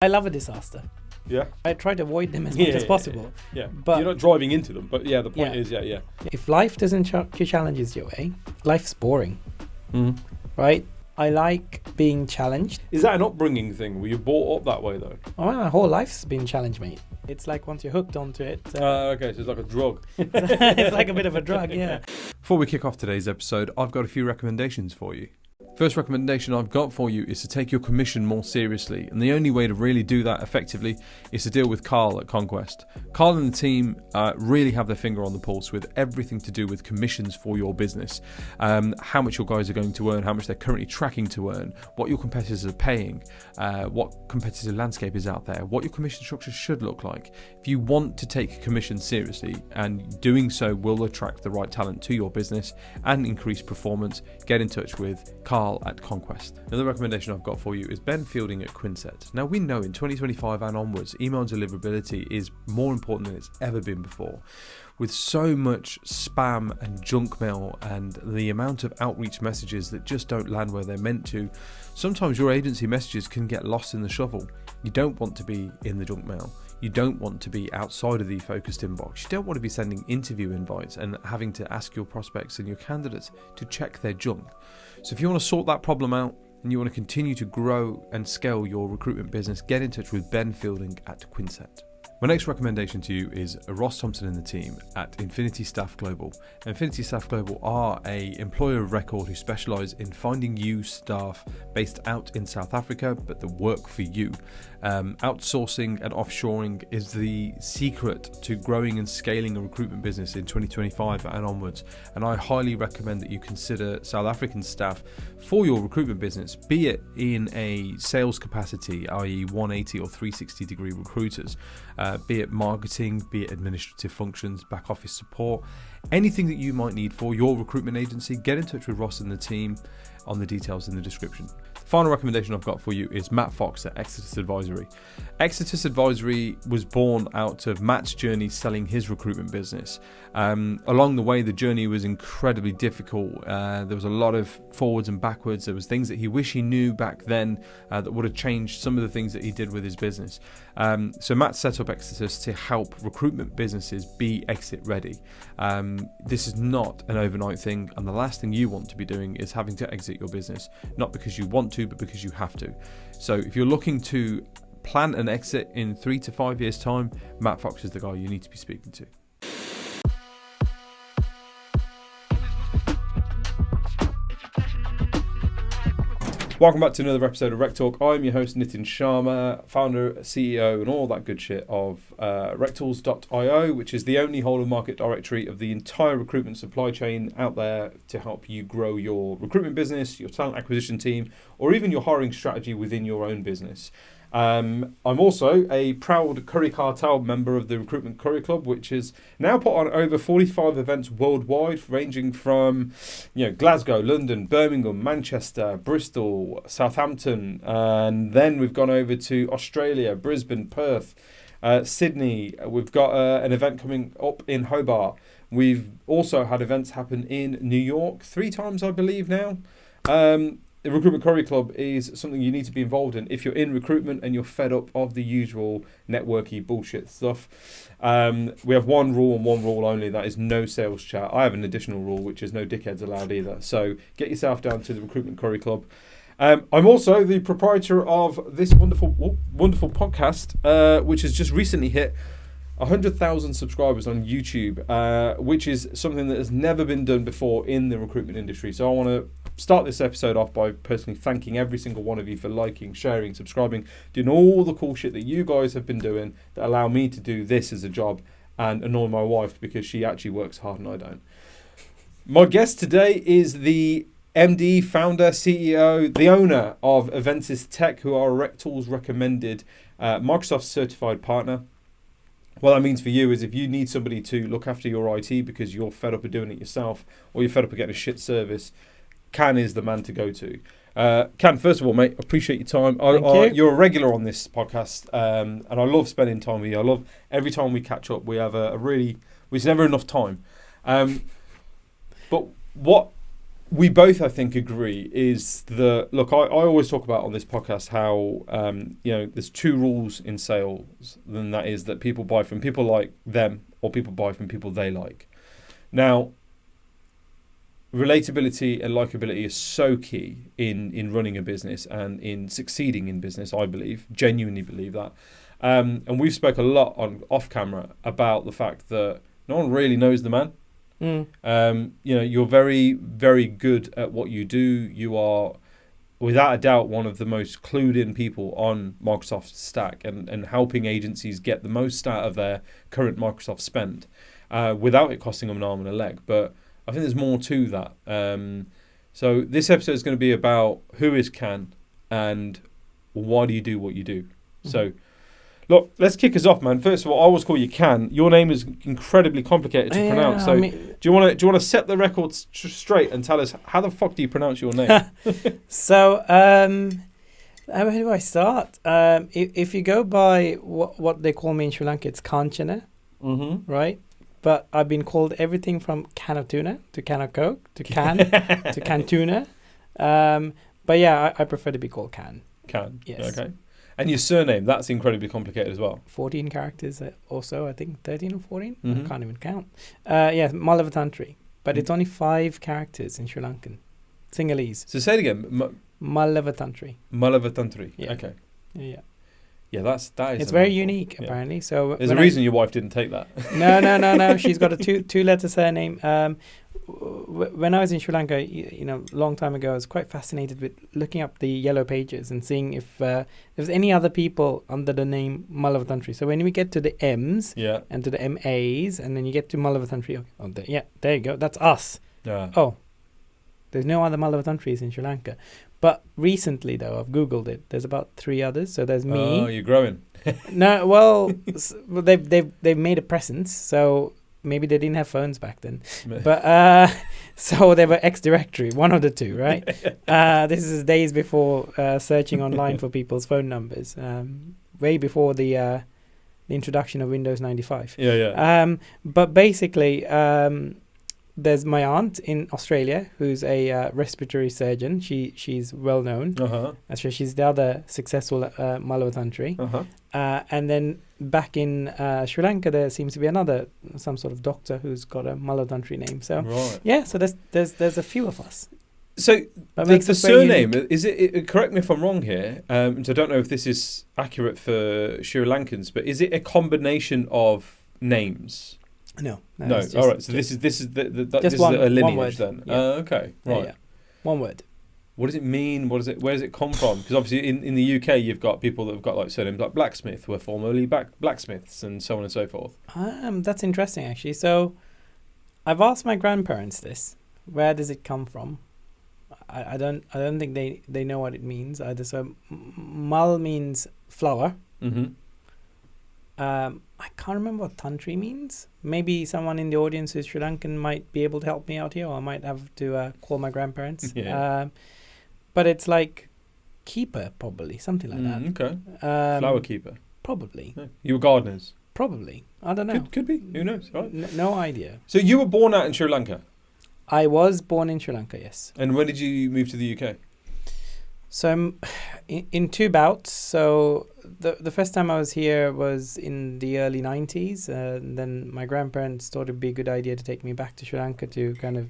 I love a disaster. Yeah. I try to avoid them as much as possible. Yeah. But you're not driving into them. But yeah, the point is, yeah. If life doesn't challenges your way, life's boring. Mm. Right? I like being challenged. Is that an upbringing thing? Were you brought up that way though? Oh, my whole life's been challenged, mate. It's like once you're hooked onto it. Okay, so it's like a drug. It's like a bit of a drug, yeah. Before we kick off today's episode, I've got a few recommendations for you. First recommendation I've got for you is to take your commission more seriously, and the only way to really do that effectively is to deal with Carl at Conquest. Carl and the team really have their finger on the pulse with everything to do with commissions for your business, how much your guys are going to earn, how much they're currently tracking to earn, what your competitors are paying, what competitive landscape is out there, what your commission structure should look like. If you want to take commission seriously, and doing so will attract the right talent to your business and increase performance, get in touch with Carl at Conquest. Another recommendation I've got for you is Ben Fielding at Quinset. Now, we know in 2025 and onwards, email deliverability is more important than it's ever been before. With so much spam and junk mail and the amount of outreach messages that just don't land where they're meant to, sometimes your agency messages can get lost in the shuffle. You don't want to be in the junk mail. You don't want to be outside of the focused inbox. You don't want to be sending interview invites and having to ask your prospects and your candidates to check their junk. So if you want to sort that problem out and you want to continue to grow and scale your recruitment business, get in touch with Ben Fielding at Quinset. My next recommendation to you is Ross Thompson and the team at Infinity Staff Global. Infinity Staff Global are an employer of record who specialise in finding you staff based out in South Africa, but that work for you. Outsourcing and offshoring is the secret to growing and scaling a recruitment business in 2025 and onwards. And I highly recommend that you consider South African staff for your recruitment business, be it in a sales capacity, i.e. 180 or 360 degree recruiters, be it marketing, be it administrative functions, back office support, anything that you might need for your recruitment agency. Get in touch with Ross and the team on the details in the description. The final recommendation I've got for you is Matt Fox at Exodus Advisory. Exodus Advisory was born out of Matt's journey selling his recruitment business. Along the way, the journey was incredibly difficult. There was a lot of forwards and backwards. There was things that he wished he knew back then that would have changed some of the things that he did with his business. So Matt set up Exodus to help recruitment businesses be exit ready. This is not an overnight thing, and the last thing you want to be doing is having to exit your business, not because you want to, but because you have to. So if you're looking to plan an exit in 3 to 5 years' time, Matt Fox is the guy you need to be speaking to. Welcome back to another episode of RecTalk. I'm your host, Nitin Sharma, founder, CEO, and all that good shit of RecTools.io, which is the only whole of market directory of the entire recruitment supply chain out there to help you grow your recruitment business, your talent acquisition team, or even your hiring strategy within your own business. I'm also a proud Curry Cartel member of the Recruitment Curry Club, which has now put on over 45 events worldwide, ranging from Glasgow, London, Birmingham, Manchester, Bristol, Southampton, and then we've gone over to Australia, Brisbane, Perth, Sydney. We've got an event coming up in Hobart. We've also had events happen in New York 3 times, I believe now. The Recruitment Curry Club is something you need to be involved in if you're in recruitment and you're fed up of the usual networky bullshit stuff. We have one rule and one rule only, that is no sales chat. I have an additional rule, which is no dickheads allowed either. So get yourself down to the Recruitment Curry Club. I'm also the proprietor of this wonderful podcast, which has just recently hit 100,000 subscribers on YouTube, which is something that has never been done before in the recruitment industry. So I want to start this episode off by personally thanking every single one of you for liking, sharing, subscribing, doing all the cool shit that you guys have been doing that allow me to do this as a job and annoy my wife because she actually works hard and I don't. My guest today is the MD, founder, CEO, the owner of Avensys Tech, who are RecTools recommended Microsoft certified partner. What that means for you is if you need somebody to look after your IT because you're fed up of doing it yourself or you're fed up of getting a shit service, Kan is the man to go to. Kan, first of all, mate, appreciate your time. Thank you. You're a regular on this podcast, and I love spending time with you. I love every time we catch up. We have a really, there's never enough time. But what we both, I think, agree is that, look, I always talk about on this podcast how, there's two rules in sales, and that is that people buy from people like them or people buy from people they like. Now, relatability and likability is so key in running a business and in succeeding in business, I genuinely believe that. And we've spoke a lot on off camera about the fact that no one really knows the man. You're very, very good at what you do. You are, without a doubt, one of the most clued in people on Microsoft stack and helping agencies get the most out of their current Microsoft spend without it costing them an arm and a leg. But I think there's more to that. So this episode is going to be about who is Kan and why do you do what you do. So look, let's kick us off, man. First of all, I always call you Kan. Your name is incredibly complicated to pronounce. So, do you want to set the record straight and tell us how the fuck do you pronounce your name? So, how do I start? If you go by what they call me in Sri Lanka, it's Kanchana, right? But I've been called everything from can of tuna to can of Coke to can to can tuna. But yeah, I prefer to be called Kan. Kan. Yes. Okay. And your surname, that's incredibly complicated as well. 14 characters also, I think 13 or 14. I can't even count. Mallawathantri. But it's only 5 characters in Sri Lankan. Sinhalese. So say it again. Mallawathantri. Mallawathantri. Yeah. Okay. Yeah. Yeah, that is. It's very unique, apparently. So there's a reason your wife didn't take that. No. She's got a two-letter surname. When I was in Sri Lanka, long time ago, I was quite fascinated with looking up the yellow pages and seeing if there was any other people under the name Mallawathantri. So when we get to the M's and to the MAs, and then you get to Mallawathantri, there you go. That's us. Yeah. Oh, there's no other Mallawathantris in Sri Lanka. But recently, though, I've Googled it. There's about 3 others. So there's me. Oh, you're growing. No, well, they've made a presence. So maybe they didn't have phones back then. But so they were X-Directory, one of the two, right? This is days before searching online for people's phone numbers. Way before the introduction of Windows 95. Yeah. But basically, there's my aunt in Australia who's a respiratory surgeon. She's well known. Actually, she's the other successful Mallawathantri. And then back in Sri Lanka, there seems to be some sort of doctor who's got a Mallawathantri name. So so there's a few of us. So the surname, is it? Correct me if I'm wrong here. So I don't know if this is accurate for Sri Lankans, but is it a combination of names? No. All right. So this is a lineage then. Yeah. Okay. Right. Yeah. One word. What does it mean? Where does it come from? Because obviously in the UK you've got people that have got like surnames like Blacksmith, who were formerly blacksmiths, and so on and so forth. That's interesting actually. So I've asked my grandparents this. Where does it come from? I don't think they know what it means either. So Mal means flower. I can't remember what Tantri means. Maybe someone in the audience who's Sri Lankan might be able to help me out here, or I might have to call my grandparents. But it's like keeper, probably, something like that. Okay. Flower keeper. Probably. Yeah. You were gardeners? Probably. I don't know. Could be. Who knows? Right. No idea. So you were born out in Sri Lanka? I was born in Sri Lanka, yes. And when did you move to the UK? So I'm in 2 bouts. So the first time I was here was in the early 90s. And then my grandparents thought it'd be a good idea to take me back to Sri Lanka to kind of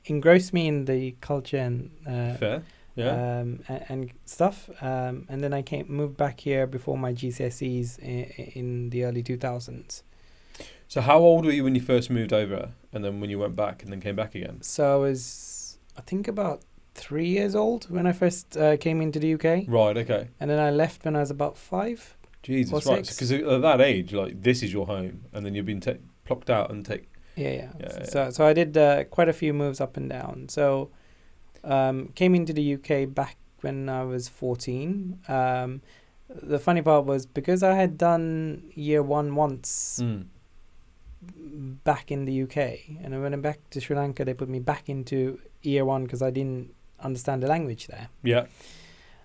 engross me in the culture and Fair. Yeah. And stuff. And then I moved back here before my GCSEs in the early 2000s. So how old were you when you first moved over, and then when you went back and then came back again? So I was, I think, about 3 years old when I first came into the UK. Right, okay. And then I left when I was about 5. Jesus, right. Because at that age, like, this is your home, and then you've been plucked out and take. Yeah. So I did quite a few moves up and down. So came into the UK back when I was 14. The funny part was because I had done year 1 once back in the UK, and when I went back to Sri Lanka, they put me back into year 1 because I didn't understand the language there. Yeah.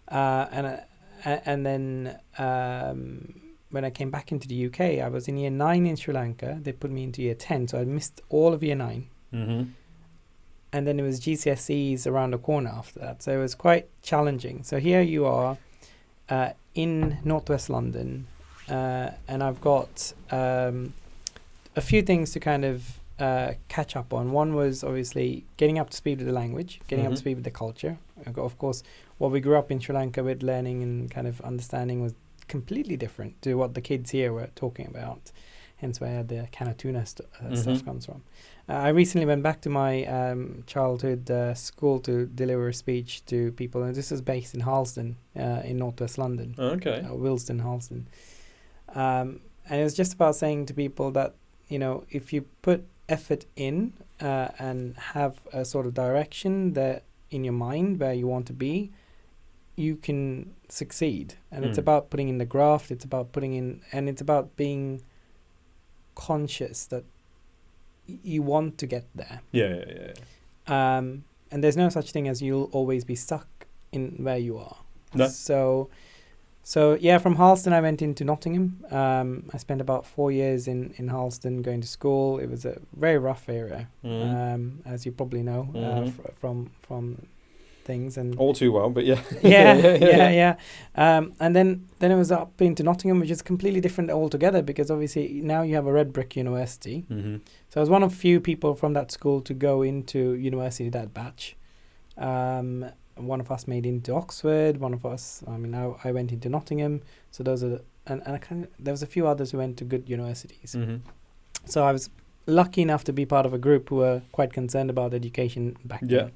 And then when I came back into the UK, I was in year 9 in Sri Lanka. They put me into year 10, so I missed all of year 9. and then it was GCSEs around the corner after that. So it was quite challenging. So here you are in northwest London, and I've got a few things to kind of catch up on. One was obviously getting up to speed with the language, getting up to speed with the culture. Of course, what we grew up in Sri Lanka with learning and kind of understanding was completely different to what the kids here were talking about. Hence where the Kanatuna stuff comes from. I recently went back to my childhood school to deliver a speech to people, and this is based in Harlesden, in northwest London. Okay. Willesden, Harlesden. And it was just about saying to people that, you know, if you put effort in and have a sort of direction that in your mind where you want to be, you can succeed. And it's about putting in the graft, it's about putting in, and it's about being conscious that you want to get there. Yeah. And there's no such thing as you'll always be stuck in where you are. No. So yeah, from Harlesden I went into Nottingham. I spent about 4 years in Harlesden going to school. It was a very rough area, as you probably know from things, and all too well, but yeah. yeah. And then it was up into Nottingham, which is completely different altogether, because obviously now you have a red brick university. So I was one of few people from that school to go into university that batch. One of us made into Oxford. One of us, I went into Nottingham. So those are there was a few others who went to good universities. So I was lucky enough to be part of a group who were quite concerned about education back then.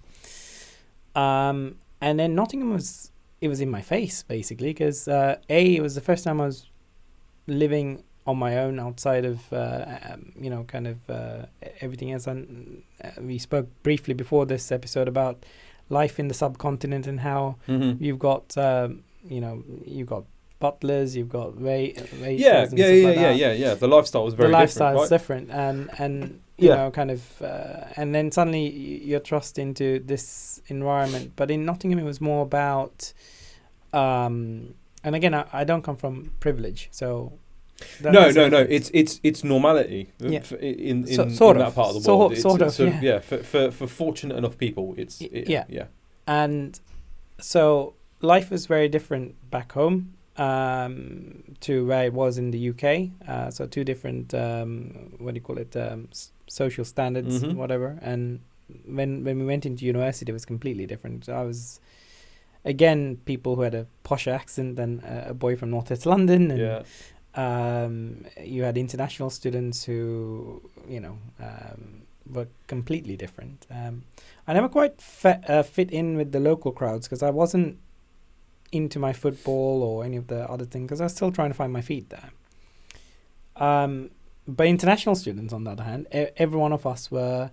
And then Nottingham was in my face basically, because it was the first time I was living on my own outside of everything else. And we spoke briefly before this episode about life in the subcontinent and how you've got you've got butlers, you've got waiters. The lifestyle was very different. The lifestyle is right? different, and you know, kind of, and then suddenly you're thrust into this environment. But in Nottingham, it was more about, and again, I don't come from privilege, so. No. It's normality in that part of the world. For fortunate enough people, it's and so life was very different back home to where it was in the UK. So two different social standards, whatever. And when we went into university, it was completely different. I was again people who had a posh accent than a boy from North East London, and you had international students who, were completely different. I never quite fit in with the local crowds because I wasn't into my football or any of the other things, because I was still trying to find my feet there. But international students, on the other hand, every one of us were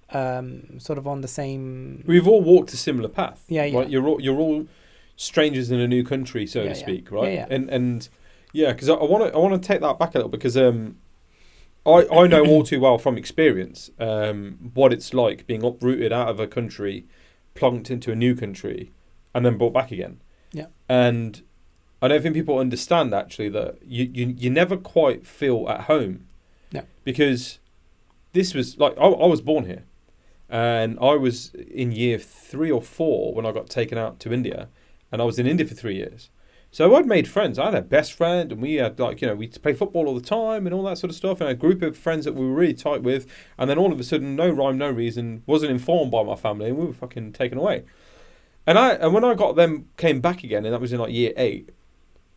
sort of on the same... We've all walked a similar path. Right? You're all strangers in a new country, so to speak, right? Yeah. And because I want to take that back a little, because I know all too well from experience what it's like being uprooted out of a country, plunked into a new country, and then brought back again. Yeah. And I don't think people understand actually that you never quite feel at home. No. Because this was like I was born here, and I was in year 3 or 4 when I got taken out to India, and I was in India for 3 years. So I'd made friends. I had a best friend, and we had we played football all the time and all that sort of stuff, and a group of friends that we were really tight with. And then all of a sudden, no rhyme, no reason, wasn't informed by my family, and we were fucking taken away. And when I came back again, and that was in like year 8,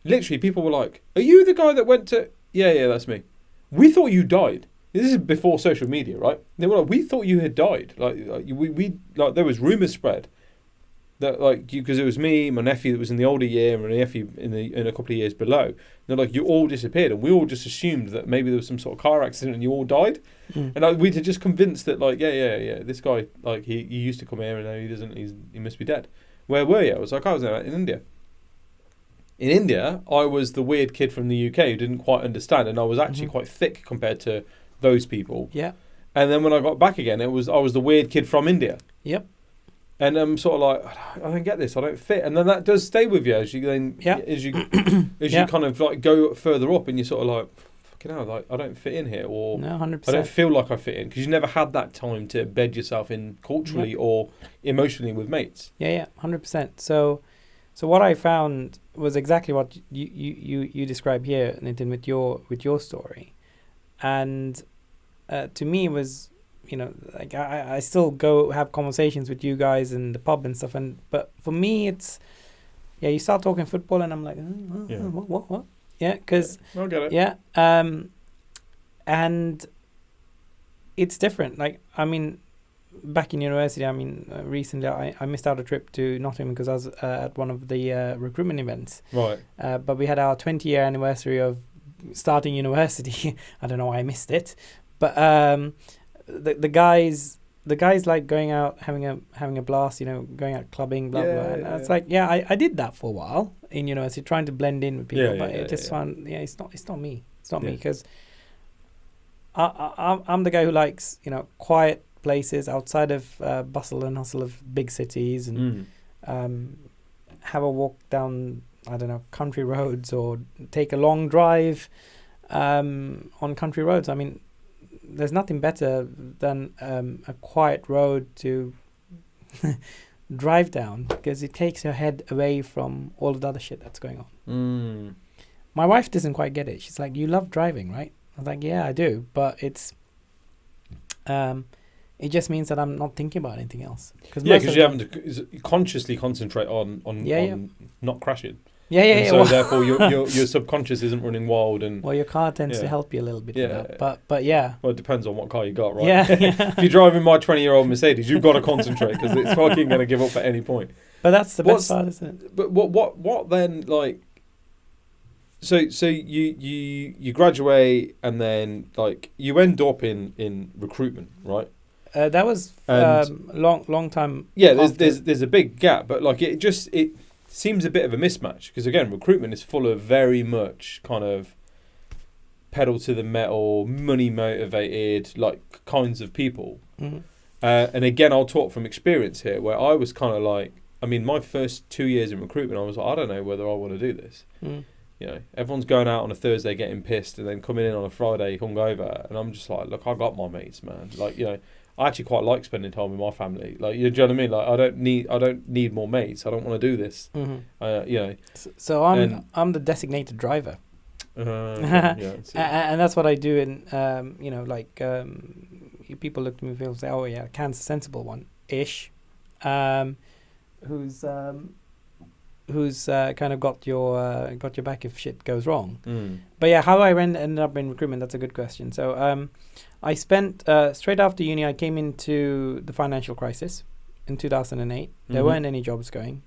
literally people were like, "Are you the guy that went to?" Yeah, that's me. We thought you died. This is before social media, right? They were like, "We thought you had died." We there was rumours spread that because it was me, my nephew that was in the older year, and my nephew in a couple of years below. They're like, "You all disappeared," and we all just assumed that maybe there was some sort of car accident and you all died. And we'd just convinced that this guy he used to come here and now he doesn't. He must be dead. Where were you? I was in India. In India, I was the weird kid from the UK who didn't quite understand, and I was actually quite thick compared to those people. Yeah. And then when I got back again, I was the weird kid from India. Yep. And I'm sort of like, I don't get this, I don't fit. And then that does stay with you as you kind of go further up, and you're sort of like, fucking hell, like I don't fit in here, or no, 100%. I don't feel like I fit in, because you never had that time to bed yourself in culturally or emotionally with mates. Yeah, 100%. So what I found was exactly what you describe here, Nitin, with your story, and to me it was, you know, like I still go have conversations with you guys in the pub and stuff, but for me it's, you start talking football and I'm like, what? Yeah, because I'll get it. Yeah, and it's different. Like, I mean, back in university, I mean, recently I missed out a trip to Nottingham because I was at one of the recruitment events. Right. But we had our 20-year anniversary of starting university. I don't know why I missed it, but the guys like going out having a blast, you know, going out clubbing, blah blah. And it's like, I did that for a while in university, trying to blend in with people, but it just found, it's not me. It's not me, because I'm the guy who likes, you know, quiet places outside of bustle and hustle of big cities, and have a walk down, I don't know, country roads, or take a long drive on country roads. I mean, there's nothing better than a quiet road to drive down, because it takes your head away from all of the other shit that's going on. My wife doesn't quite get it. She's like, "You love driving, right?" I was like, "Yeah, I do, but it's it just means that I'm not thinking about anything else." Because you're having to consciously concentrate on not crashing. So therefore, your subconscious isn't running wild, and your car tends to help you a little bit with that. But yeah. Well, it depends on what car you got, right? Yeah. If you're driving my 20-year-old Mercedes, you've got to concentrate, because it's fucking going to give up at any point. But that's the best part, isn't it? But what then, like? So you graduate, and then like you end up in recruitment, right? That was long time. Yeah, there's a big gap, but like it seems a bit of a mismatch, because again, recruitment is full of very much kind of pedal to the metal, money motivated, like kinds of people. And again, I'll talk from experience here, where I was kind of like, I mean, my first 2 years in recruitment, I was like, I don't know whether I want to do this. You know, everyone's going out on a Thursday getting pissed, and then coming in on a Friday hungover, and I'm just like, look, I got my mates, man. Like, you know, I actually quite like spending time with my family. Like, you know what I mean? Like, I don't need more mates. I don't want to do this. You know. So I'm the designated driver. And that's what I do. In you know, like people look at me and say, "Oh yeah, Kan's a sensible one ish," who's kind of got your back if shit goes wrong. But yeah, how I ended up in recruitment, that's a good question. So I spent straight after uni, I came into the financial crisis in 2008. There weren't any jobs going.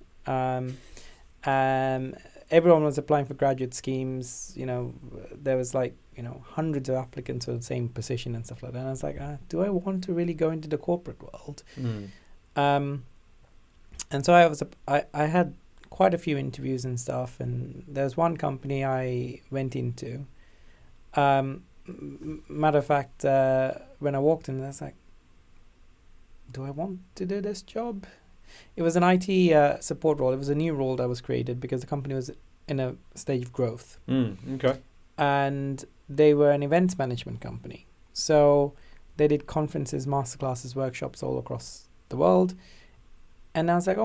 Everyone was applying for graduate schemes. You know, there was like, you know, hundreds of applicants for the same position and stuff like that. And I was like, do I want to really go into the corporate world? And so I had quite a few interviews and stuff, and there's one company I went into. Matter of fact, when I walked in, I was like, do I want to do this job? It was an IT support role. It was a new role that was created because the company was in a stage of growth. Okay. And they were an events management company. So they did conferences, masterclasses, workshops all across the world. And I was like,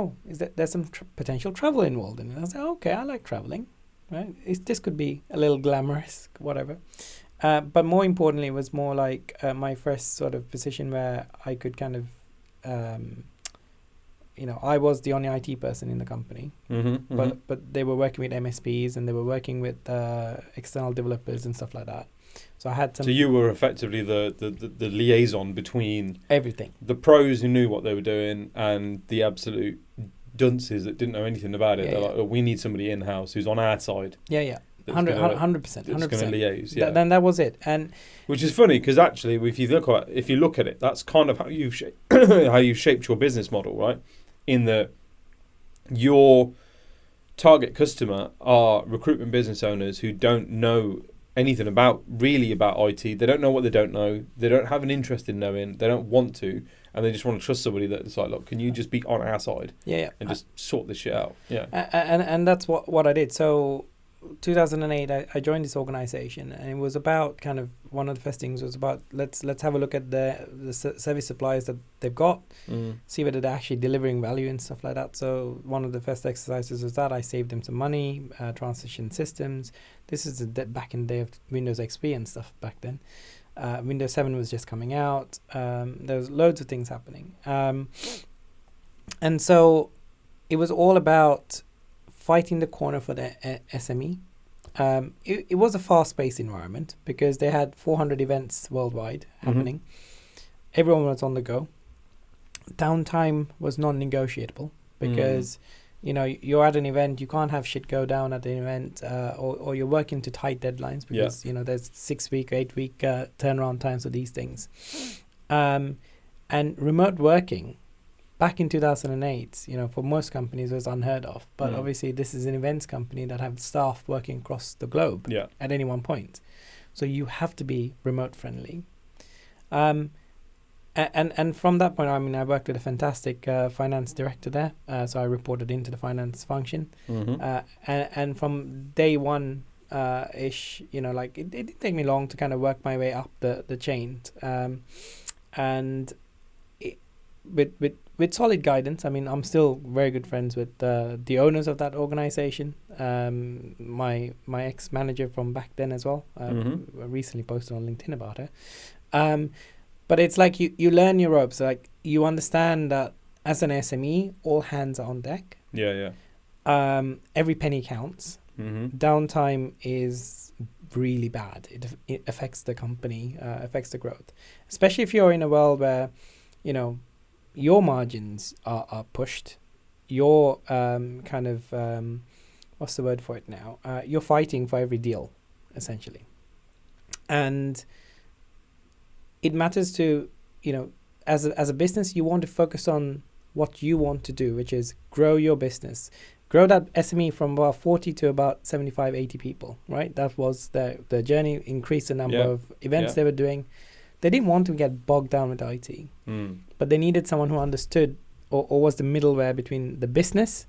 there's some potential travel involved in it. I was like, okay, I like traveling, right? This could be a little glamorous, whatever. But more importantly, it was more like my first sort of position where I could kind of, you know, I was the only IT person in the company, but they were working with MSPs, and they were working with external developers and stuff like that. So I had some. So you were effectively the liaison between everything, the pros who knew what they were doing and the absolute dunces that didn't know anything about it. They're like, we need somebody in house who's on our side. 100%. That's going to liaise. Then that was it, and which is funny, because actually, if you look at it, that's kind of how you've shaped your business model, right? In that your target customer are recruitment business owners who don't know anything about IT. They don't know what they don't know. They don't have an interest in knowing. They don't want to, and they just want to trust somebody that's like, look, can you just be on our side? And just sort this shit out? Yeah. And that's what I did. So 2008, I joined this organization, and it was about kind of one of the first things was about let's have a look at the service suppliers that they've got, see whether they're actually delivering value and stuff like that. So one of the first exercises was that I saved them some money, transition systems. This is back in the day of Windows XP and stuff back then. Windows 7 was just coming out. There was loads of things happening. And so it was all about fighting the corner for the SME. It was a fast-paced environment because they had 400 events worldwide happening. Everyone was on the go. Downtime was non-negotiable because you're at an event, you can't have shit go down at the event, or you're working to tight deadlines because there's 6-week, 8-week turnaround times for these things. And remote working back in 2008, for most companies was unheard of. But obviously this is an events company that have staff working across the globe at any one point. So you have to be remote friendly. And from that point, I worked with a fantastic finance director there. So I reported into the finance function. And from day one ish, it didn't take me long to kind of work my way up the chain. And with solid guidance, I'm still very good friends with the owners of that organization. My ex-manager from back then as well. I recently posted on LinkedIn about her. But it's like you learn your ropes. Like you understand that as an SME, all hands are on deck. Every penny counts. Downtime is really bad. It affects the company, affects the growth. Especially if you're in a world where, your margins are pushed. You're what's the word for it now? You're fighting for every deal, essentially. And it matters to, as a business, you want to focus on what you want to do, which is grow your business. Grow that SME from about 40 to about 75, 80 people, right? That was the journey, increase the number of events they were doing. They didn't want to get bogged down with IT, but they needed someone who understood or was the middleware between the business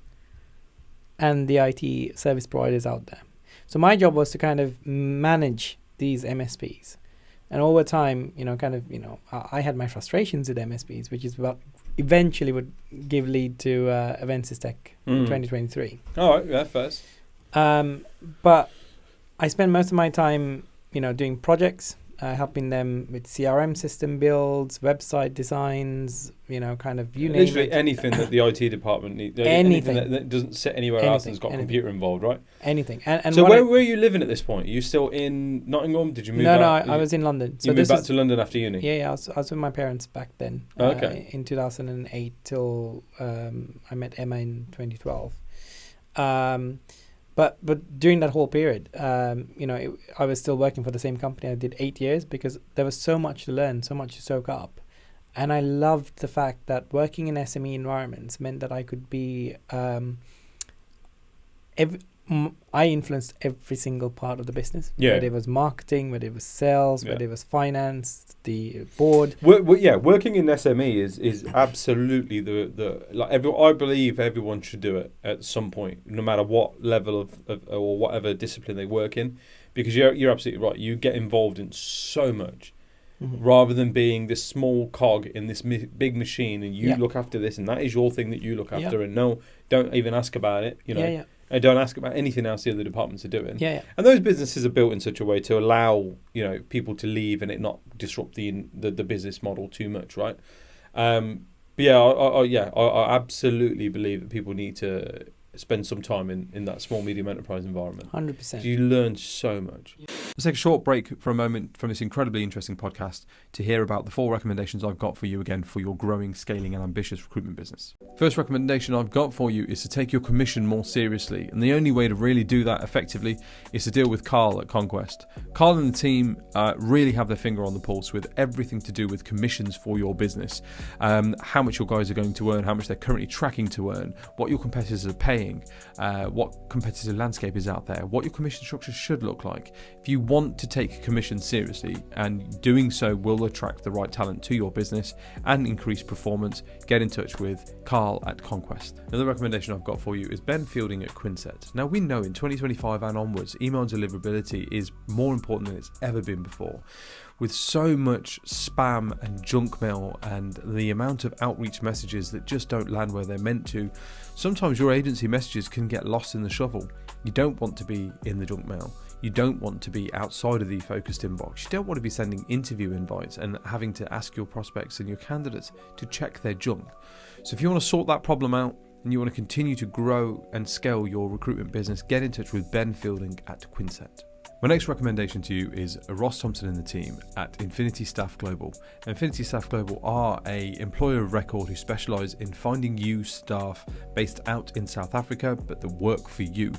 and the IT service providers out there. So my job was to kind of manage these MSPs. And over time, I had my frustrations with MSPs, which is what eventually would give lead to Avensys Tech in 2023. All right, yeah, first. But I spent most of my time, doing projects, helping them with CRM system builds, website designs, you name it. Literally anything that the IT department needs. Anything that doesn't sit anywhere else and has got a computer involved, right? Anything. And so where were you living at this point? Are you still in Nottingham? Did you move out? No, I was in London. So you moved back to London after uni? Yeah, I was with my parents back then. In 2008 till I met Emma in 2012. But during that whole period, I was still working for the same company. I did 8 years because there was so much to learn, so much to soak up. And I loved the fact that working in SME environments meant that I could be... I influenced every single part of the business. Whether it was marketing, whether it was sales, whether it was finance, the board. Working in SME is absolutely I believe everyone should do it at some point, no matter what level of or whatever discipline they work in, because you're absolutely right. You get involved in so much. Rather than being this small cog in this big machine, and you look after this, and that is your thing that you look after, and no, don't even ask about it. And don't ask about anything else the other departments are doing. And those businesses are built in such a way to allow people to leave and it not disrupt the business model too much, right? I absolutely believe that people need to spend some time in that small medium enterprise environment. 100%. You learn so much. Let's take a short break for a moment from this incredibly interesting podcast to hear about the 4 recommendations I've got for you again for your growing, scaling and ambitious recruitment business. First recommendation I've got for you is to take your commission more seriously, and the only way to really do that effectively is to deal with Carl at Conquest. Carl and the team really have their finger on the pulse with everything to do with commissions for your business, how much your guys are going to earn, how much they're currently tracking to earn, what your competitors are paying, what competitive landscape is out there, what your commission structure should look like. If you want to take commission seriously, and doing so will attract the right talent to your business and increase performance, get in touch with Carl at Conquest. Another recommendation I've got for you is Ben Fielding at Quinset. Now, we know in 2025 and onwards, email deliverability is more important than it's ever been before. With so much spam and junk mail and the amount of outreach messages that just don't land where they're meant to, sometimes your agency messages can get lost in the shuffle. You don't want to be in the junk mail. You don't want to be outside of the focused inbox. You don't want to be sending interview invites and having to ask your prospects and your candidates to check their junk. So if you want to sort that problem out and you want to continue to grow and scale your recruitment business, get in touch with Ben Fielding at Quinset. My next recommendation to you is Ross Thompson and the team at Infinity Staff Global. Infinity Staff Global are an employer of record who specialise in finding you staff based out in South Africa, but that work for you.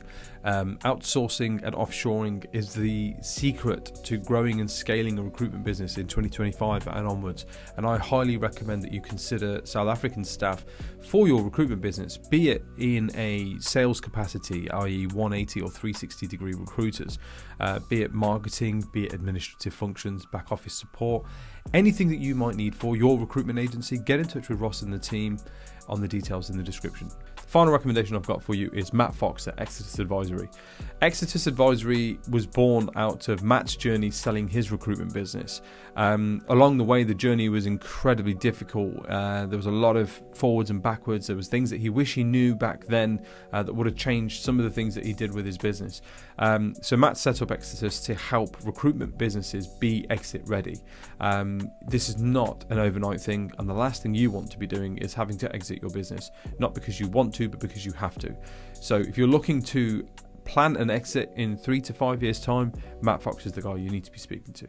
Outsourcing and offshoring is the secret to growing and scaling a recruitment business in 2025 and onwards. And I highly recommend that you consider South African staff for your recruitment business, be it in a sales capacity, i.e. 180 or 360 degree recruiters, be it marketing, be it administrative functions, back office support, anything that you might need for your recruitment agency. Get in touch with Ross and the team on the details in the description. The final recommendation I've got for you is Matt Fox at Exodus Advisory. Exodus Advisory was born out of Matt's journey selling his recruitment business. Along the way, the journey was incredibly difficult. There was a lot of forwards and backwards. There was things that he wished he knew back then that would have changed some of the things that he did with his business. So Matt set up Exodus to help recruitment businesses be exit ready. This is not an overnight thing, and the last thing you want to be doing is having to exit your business, not because you want to, but because you have to. So if you're looking to plan an exit in 3 to 5 years' time, Matt Fox is the guy you need to be speaking to.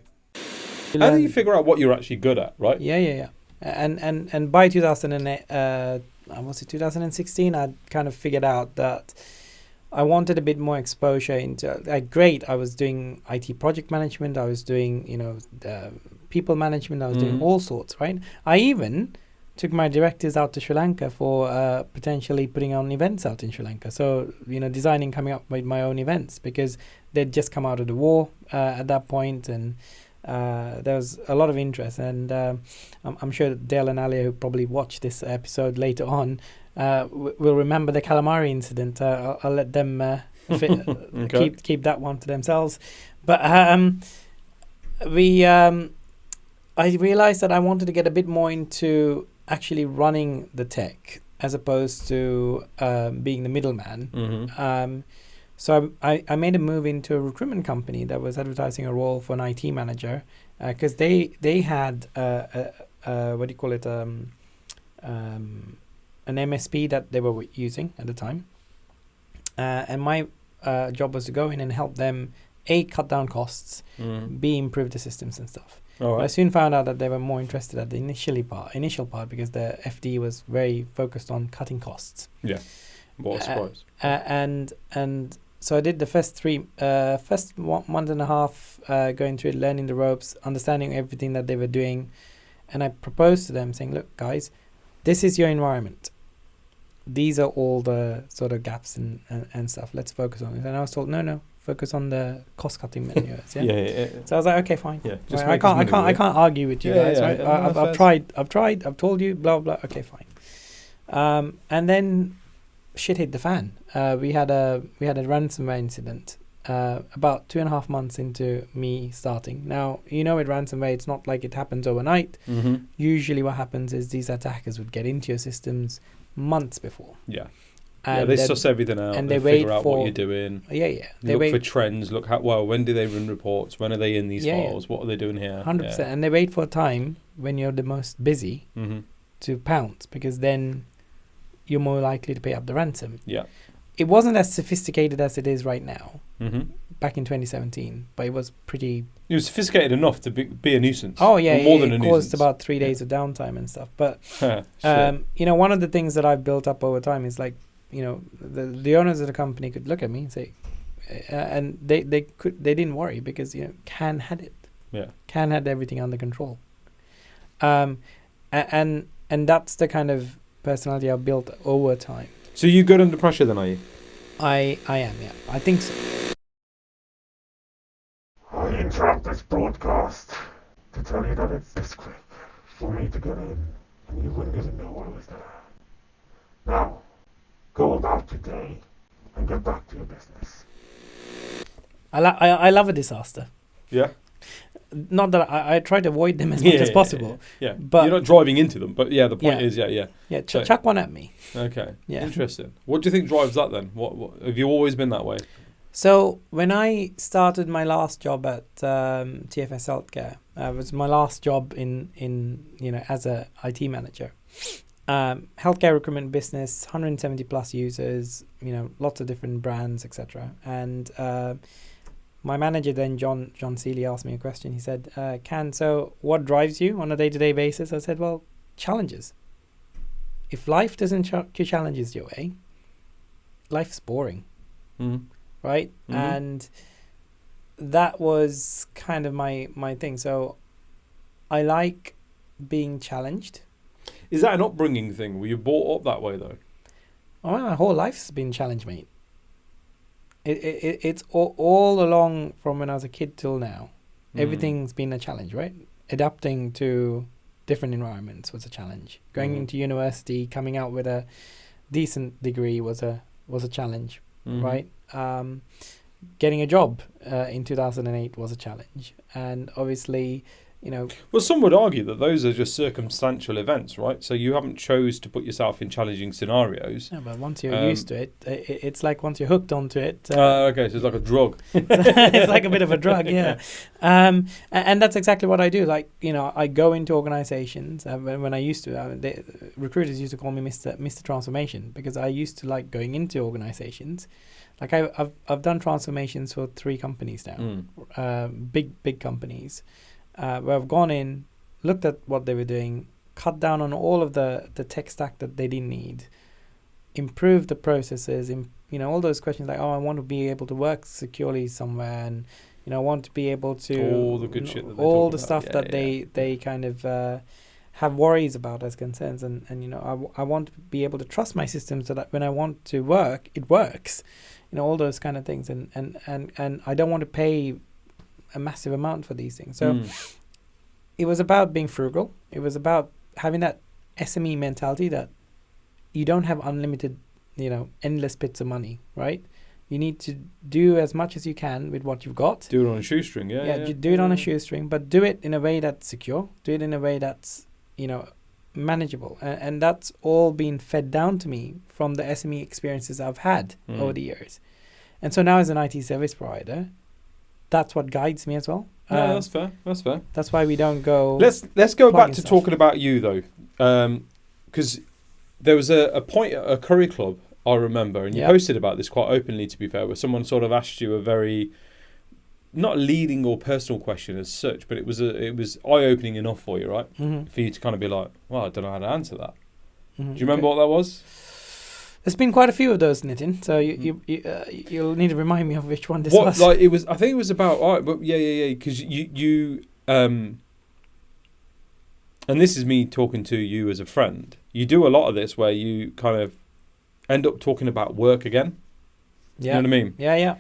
How do you figure out what you're actually good at, right? Yeah. And by 2016, I kind of figured out that I wanted a bit more exposure into, I was doing IT project management, I was doing, people management, I was doing all sorts, right? I even took my directors out to Sri Lanka for potentially putting on events out in Sri Lanka. So, designing, coming up with my own events, because they'd just come out of the war at that point, and there was a lot of interest. And I'm sure Dale and Alia, who probably watch this episode later on, will remember the calamari incident. I'll let them okay. keep that one to themselves. But I realized that I wanted to get a bit more into actually running the tech as opposed to being the middleman. So I made a move into a recruitment company that was advertising a role for an IT manager, because they had an MSP that they were using at the time, and my job was to go in and help them cut down costs, b improve the systems and stuff. All right. But I soon found out that they were more interested at the initial part because the FD was very focused on cutting costs. Yeah, what a surprise. And so I did the first month and a half going through it, learning the ropes, understanding everything that they were doing, and I proposed to them saying, look guys, this is your environment. These are all the sort of gaps and stuff. Let's focus on it. And I was told, no, focus on the cost-cutting menus. Yeah? So I was like, okay, fine. Yeah, I can't argue with you guys. Right? I've tried. I've told you. Blah blah. Okay, fine. And then shit hit the fan. We had a ransomware incident about 2.5 months into me starting. Now, with ransomware, it's not like it happens overnight. Usually what happens is these attackers would get into your systems months before. Yeah. And they suss everything out, and they figure out what you're doing. Yeah. They look for trends, when do they run reports, when are they in these files, what are they doing here? 100%. And they wait for a time when you're the most busy to pounce, because then you're more likely to pay up the ransom. Yeah. It wasn't as sophisticated as it is right now, back in 2017, but it was pretty... It was sophisticated enough to be a nuisance. Oh, yeah. More than a nuisance. It caused about 3 days of downtime and stuff. But, one of the things that I've built up over time is like, the owners of the company could look at me and say, and they didn't worry because, Kan had it. Yeah. Kan had everything under control. And that's the kind of personality I've built over time. So you good under pressure then, are you? I am, yeah. I think so. only interrupt this broadcast to tell you that it's discreet for me to get in, and you wouldn't even know I was there. Now, go about your day and get back to your business. I love a disaster. Yeah. Not that I try to avoid them as much as possible. Yeah. But you're not driving into them, but the point is, Yeah, So- chuck one at me. Okay. Yeah. Interesting. What do you think drives that then? What have you always been that way? So when I started my last job at TFS Healthcare, it was my last job in as a IT manager. Healthcare recruitment business, 170 plus users, lots of different brands, etc. And my manager then, John Seeley, asked me a question. He said, Kan, so what drives you on a day-to-day basis? I said, well, challenges. If life doesn't chuck your challenges your way, life's boring. Mm-hmm. Right? Mm-hmm. And that was kind of my thing. So I like being challenged. Is that an upbringing thing? Were you brought up that way though? Oh, my whole life's been challenge, mate. It's all along from when I was a kid till now. Everything's been a challenge, right? Adapting to different environments was a challenge. Going into university, coming out with a decent degree was a challenge, right? Getting a job in 2008 was a challenge, and obviously, Well, some would argue that those are just circumstantial events, right? So you haven't chose to put yourself in challenging scenarios. Yeah, but once you're used to it, it's like once you're hooked onto it. Okay, so it's like a drug. It's like a bit of a drug, yeah. And that's exactly what I do. Like, I go into organizations. When I used to, recruiters used to call me Mr. Transformation, because I used to like going into organizations. Like I've done transformations for 3 companies now, big companies. Where I've gone in, looked at what they were doing, cut down on all of the tech stack that they didn't need, improved the processes, all those questions like, I want to be able to work securely somewhere, and I want to be able to all the good shit that they all talk the about. stuff that they kind of have worries about as concerns, and I want to be able to trust my system so that when I want to work, it works, all those kind of things, and I don't want to pay a massive amount for these things. So it was about being frugal. It was about having that SME mentality that you don't have unlimited, endless bits of money, right? You need to do as much as you can with what you've got. Do it on a shoestring, Do it on a shoestring, but do it in a way that's secure. Do it in a way that's, manageable. And that's all been fed down to me from the SME experiences I've had over the years. And so now as an IT service provider, that's what guides me as well. Yeah, that's fair. That's why we don't go. Let's go back to stuff. talking about you though, because there was a point at a curry club I remember, and you posted about this quite openly. To be fair, where someone sort of asked you a very not leading or personal question as such, but it was eye-opening enough for you, right? For you to kind of be like, well, I don't know how to answer that. Do you remember what that was? There's been quite a few of those, Nitin. So you'll need to remind me of which one this was. Like it was, I think it was about. All right, but yeah. Because you and this is me talking to you as a friend. You do a lot of this where you kind of end up talking about work again. Yeah. You know what I mean? Yeah.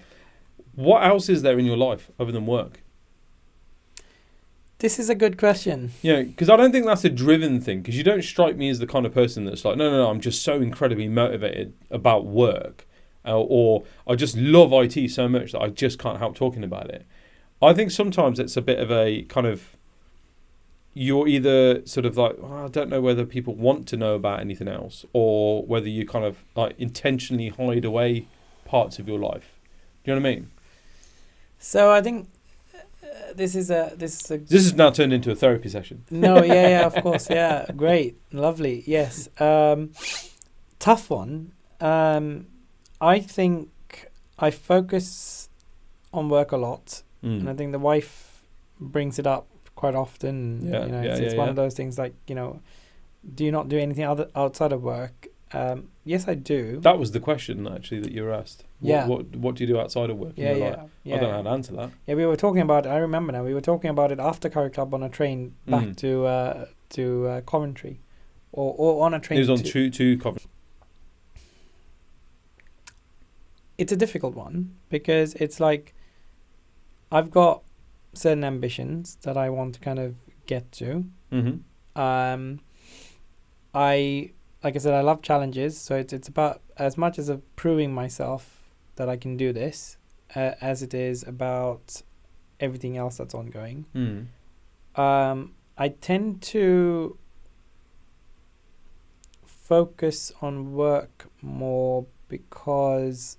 What else is there in your life other than work? This is a good question. Yeah, because I don't think that's a driven thing, because you don't strike me as the kind of person that's like, no, I'm just so incredibly motivated about work, or I just love IT so much that I just can't help talking about it. I think sometimes it's a bit of a kind of, you're either sort of like, I don't know whether people want to know about anything else, or whether you kind of like intentionally hide away parts of your life. Do you know what I mean? So I think this is now turned into a therapy session. No, yeah, of course, yeah, great, lovely, yes. Tough one. I think I focus on work a lot, and I think the wife brings it up quite often. It's one of those things like, do you not do anything outside of work? Yes, I do. That was the question actually that you were asked. Yeah. What do you do outside of work? Yeah. I don't know how to answer that. Yeah, we were talking about it. I remember now. We were talking about it after Curry Club on a train back to Coventry, or on a train. It was on to Coventry. It's a difficult one because it's like I've got certain ambitions that I want to kind of get to. Like I said, I love challenges, so it's about as much as of proving myself that I can do this, as it is about everything else that's ongoing. I tend to focus on work more because,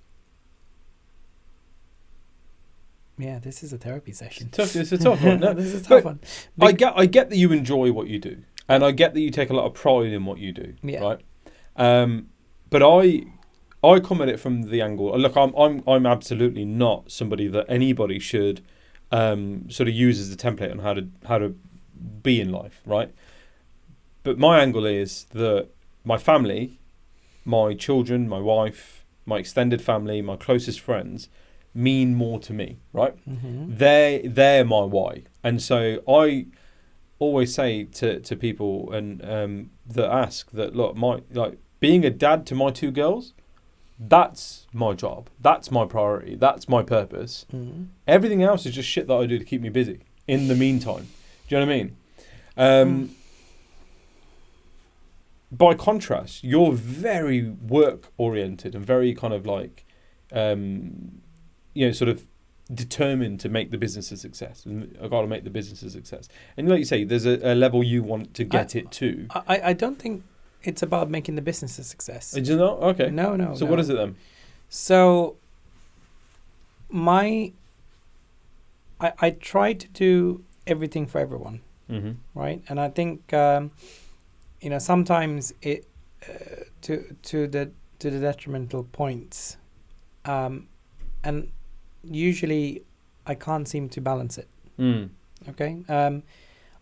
this is a therapy session. It's a tough one. No, this is a tough one. I get that you enjoy what you do, and I get that you take a lot of pride in what you do. Yeah. Right. But I come at it from the angle. Look, I'm absolutely not somebody that anybody should sort of use as a template on how to be in life, right? But my angle is that my family, my children, my wife, my extended family, my closest friends mean more to me, right? They're my why. And so I always say to people and that ask that, look, being a dad to my 2 girls, that's my job, that's my priority, that's my purpose. Everything else is just shit that I do to keep me busy in the meantime. Do you know what I mean? By contrast, you're very work oriented and very kind of like sort of determined to make the business a success. And I've got to make the business a success. And like you say, there's a level you want to get it to. I don't think it's about making the business a success. Did you know? Okay. No. So what is it then? So I try to do everything for everyone, right? And I think sometimes it to the detrimental points, and usually I can't seem to balance it. Okay.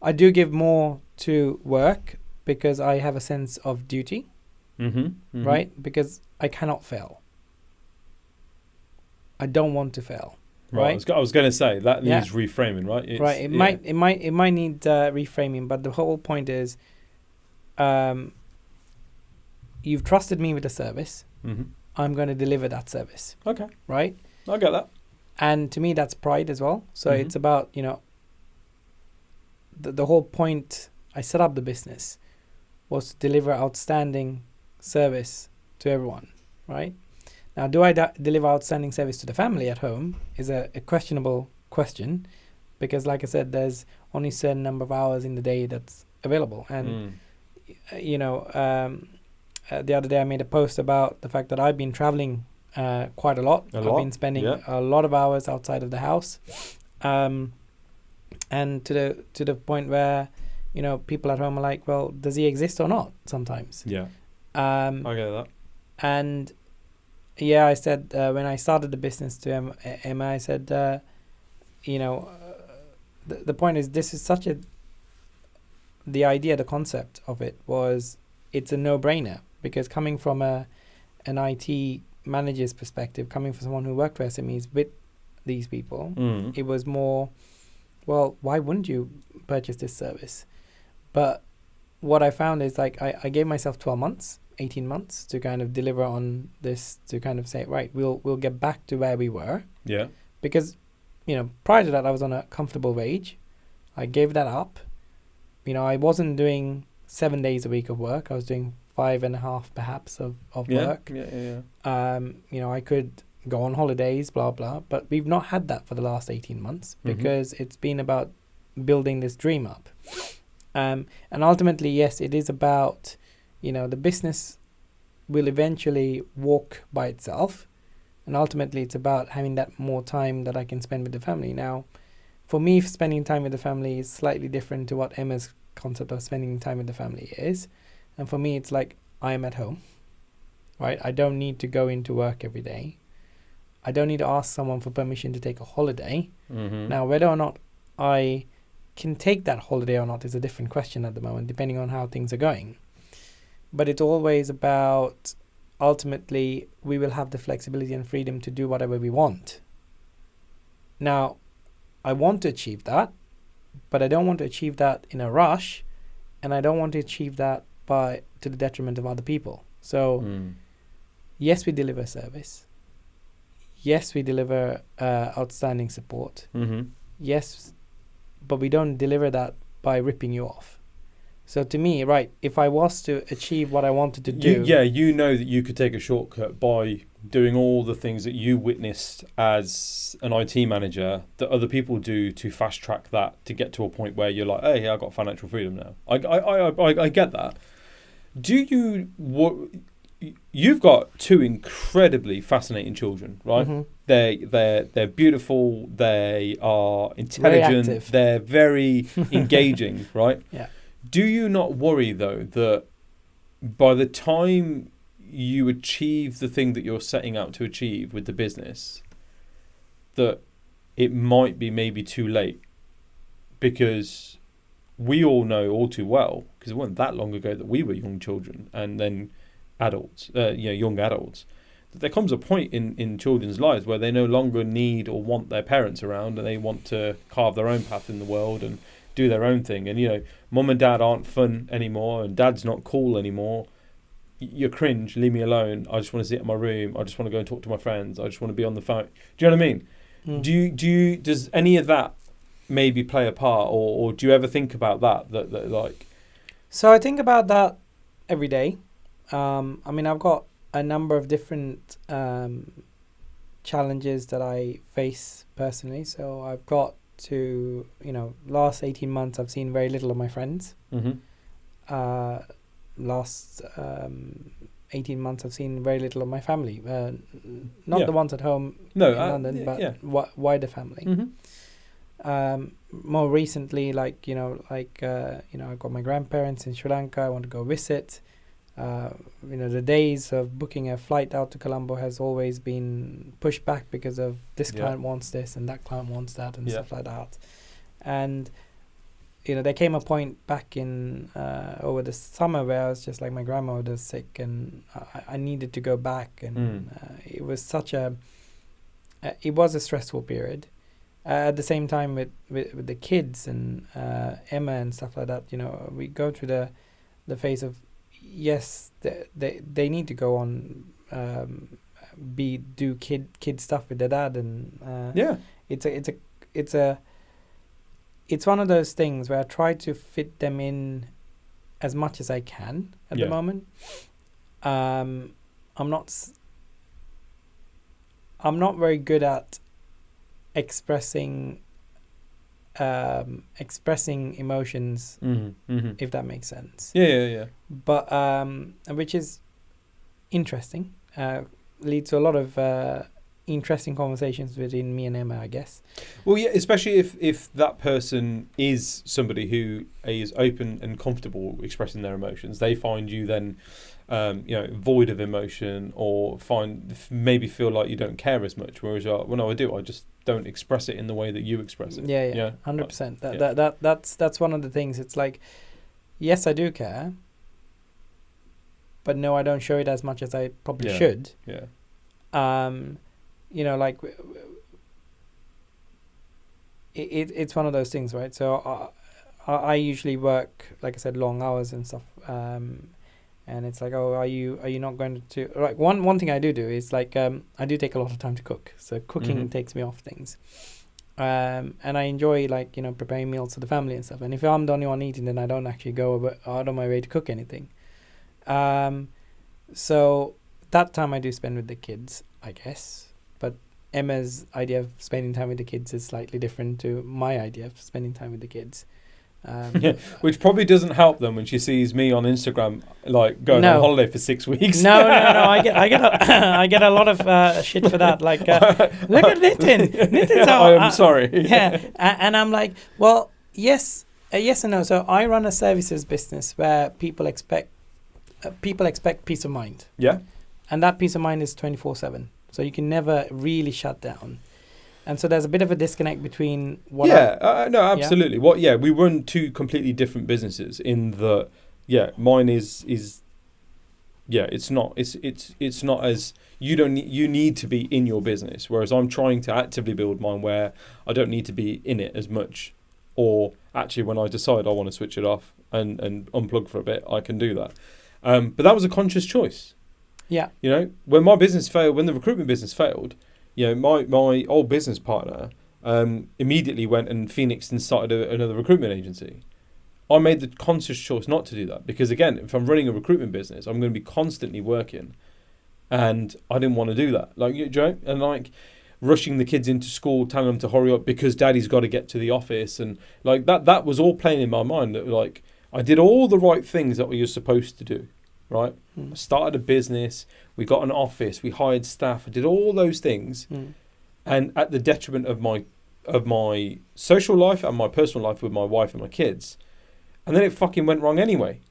I do give more to work because I have a sense of duty, right? Because I cannot fail. I don't want to fail. Right. I was going to say that needs reframing, right? It might need reframing, but the whole point is, you've trusted me with a service. I'm going to deliver that service. Okay. Right. I get that. And to me, that's pride as well. So it's about the whole point. I set up the business was to deliver outstanding service to everyone. Right. Now, do I deliver outstanding service to the family at home is a questionable question, because, like I said, there's only a certain number of hours in the day that's available. And, the other day I made a post about the fact that I've been traveling quite a lot. I've been spending a lot of hours outside of the house. And to the point where, people at home are like, well, does he exist or not sometimes? Yeah. I get that. And I said, when I started the business to Emma, I said, the point is, this is the idea, the concept of it was, it's a no-brainer, because coming from an IT manager's perspective, coming from someone who worked for SMEs with these people, it was more, well, why wouldn't you purchase this service? But what I found is, like, I gave myself 12 months, 18 months to kind of deliver on this, to kind of say, right, we'll get back to where we were. Yeah. Because, prior to that, I was on a comfortable wage. I gave that up. I wasn't doing 7 days a week of work. I was doing 5.5 perhaps of work. Yeah. I could go on holidays, blah, blah. But we've not had that for the last 18 months because it's been about building this dream up. And ultimately, yes, it is about, the business will eventually walk by itself. And ultimately, it's about having that more time that I can spend with the family. Now, for me, spending time with the family is slightly different to what Emma's concept of spending time with the family is. And for me, it's like, I am at home, right? I don't need to go into work every day. I don't need to ask someone for permission to take a holiday. Now, whether or not I can take that holiday or not is a different question at the moment, depending on how things are going. But it's always about, ultimately, we will have the flexibility and freedom to do whatever we want. Now, I want to achieve that, but I don't want to achieve that in a rush, and I don't want to achieve that to the detriment of other people. So, yes, we deliver service. Yes, we deliver outstanding support. Yes, but we don't deliver that by ripping you off. So to me, right, if I was to achieve what I wanted to do... You know that you could take a shortcut by doing all the things that you witnessed as an IT manager that other people do to fast track that to get to a point where you're like, hey, I've got financial freedom now. I get that. You've got two incredibly fascinating children, right? They're beautiful, they are intelligent, they're very engaging, right? Yeah. Do you not worry, though, that by the time you achieve the thing that you're setting out to achieve with the business, that it might be maybe too late? Because we all know all too well, because it wasn't that long ago that we were young children and then adults, young adults, that there comes a point in children's lives where they no longer need or want their parents around, and they want to carve their own path in the world and do their own thing. And, mum and dad aren't fun anymore, and dad's not cool anymore. You're cringe, leave me alone. I just want to sit in my room. I just want to go and talk to my friends. I just want to be on the phone. Do you know what I mean? Does any of that maybe play a part, or do you ever think about that like... So I think about that every day. I've got a number of different challenges that I face personally. So I've got to, last 18 months, I've seen very little of my friends. Last 18 months, I've seen very little of my family. Not the ones at home in London, but wider family. More recently, I've got my grandparents in Sri Lanka. I want to go visit. The days of booking a flight out to Colombo has always been pushed back because of this client wants this and that client wants that and stuff like that. And there came a point back in over the summer where I was just like, my grandma was sick and I needed to go back, and it was it was a stressful period. At the same time with the kids and Emma and stuff like that, we go through the phase of, yes, they need to go on do kid stuff with their dad, and it's one of those things where I try to fit them in as much as I can at the moment. I'm not very good at expressing emotions, if that makes sense. But which is interesting, leads to a lot of interesting conversations within me and Emma, I guess. Well, yeah, especially if that person is somebody who is open and comfortable expressing their emotions, they find you then void of emotion, or maybe feel like you don't care as much, whereas when I do, I just don't express it in the way that you express it. 100%. That's one of the things. It's like, yes, I do care, but no, I don't show it as much as I probably should. It's one of those things, right? So I usually work, like I said, long hours and stuff, and it's like, oh, are you not going to... Like, one thing I do is, like, I do take a lot of time to cook. So cooking takes me off things. And I enjoy, like, preparing meals for the family and stuff. And if I'm the only one eating, then I don't actually go out of my way to cook anything. So that time I do spend with the kids, I guess. But Emma's idea of spending time with the kids is slightly different to my idea of spending time with the kids. Which probably doesn't help them when she sees me on Instagram, like going on holiday for 6 weeks. No. I get a lot of shit for that. Like, look at Nitin. Nitin's I'm sorry. And I'm like, well, yes and no. So I run a services business where people expect peace of mind. Yeah. And that peace of mind is 24/7. So you can never really shut down. And so there's a bit of a disconnect between what... no, absolutely. We run two completely different businesses in the... mine is it's not as... You need to be in your business, whereas I'm trying to actively build mine where I don't need to be in it as much, or actually when I decide I want to switch it off and unplug for a bit, I can do that. But that was a conscious choice. Yeah. When my business failed, when the recruitment business failed... my old business partner immediately went and phoenixed and started another recruitment agency. I made the conscious choice not to do that because, again, if I'm running a recruitment business, I'm going to be constantly working, and I didn't want to do that. Like, you know, and like rushing the kids into school, telling them to hurry up because daddy's got to get to the office, and like that was all playing in my mind. That, like, I did all the right things that we were supposed to do, right? I started a business, we got an office, we hired staff, I did all those things, and at the detriment of my social life and my personal life with my wife and my kids. And then it fucking went wrong anyway.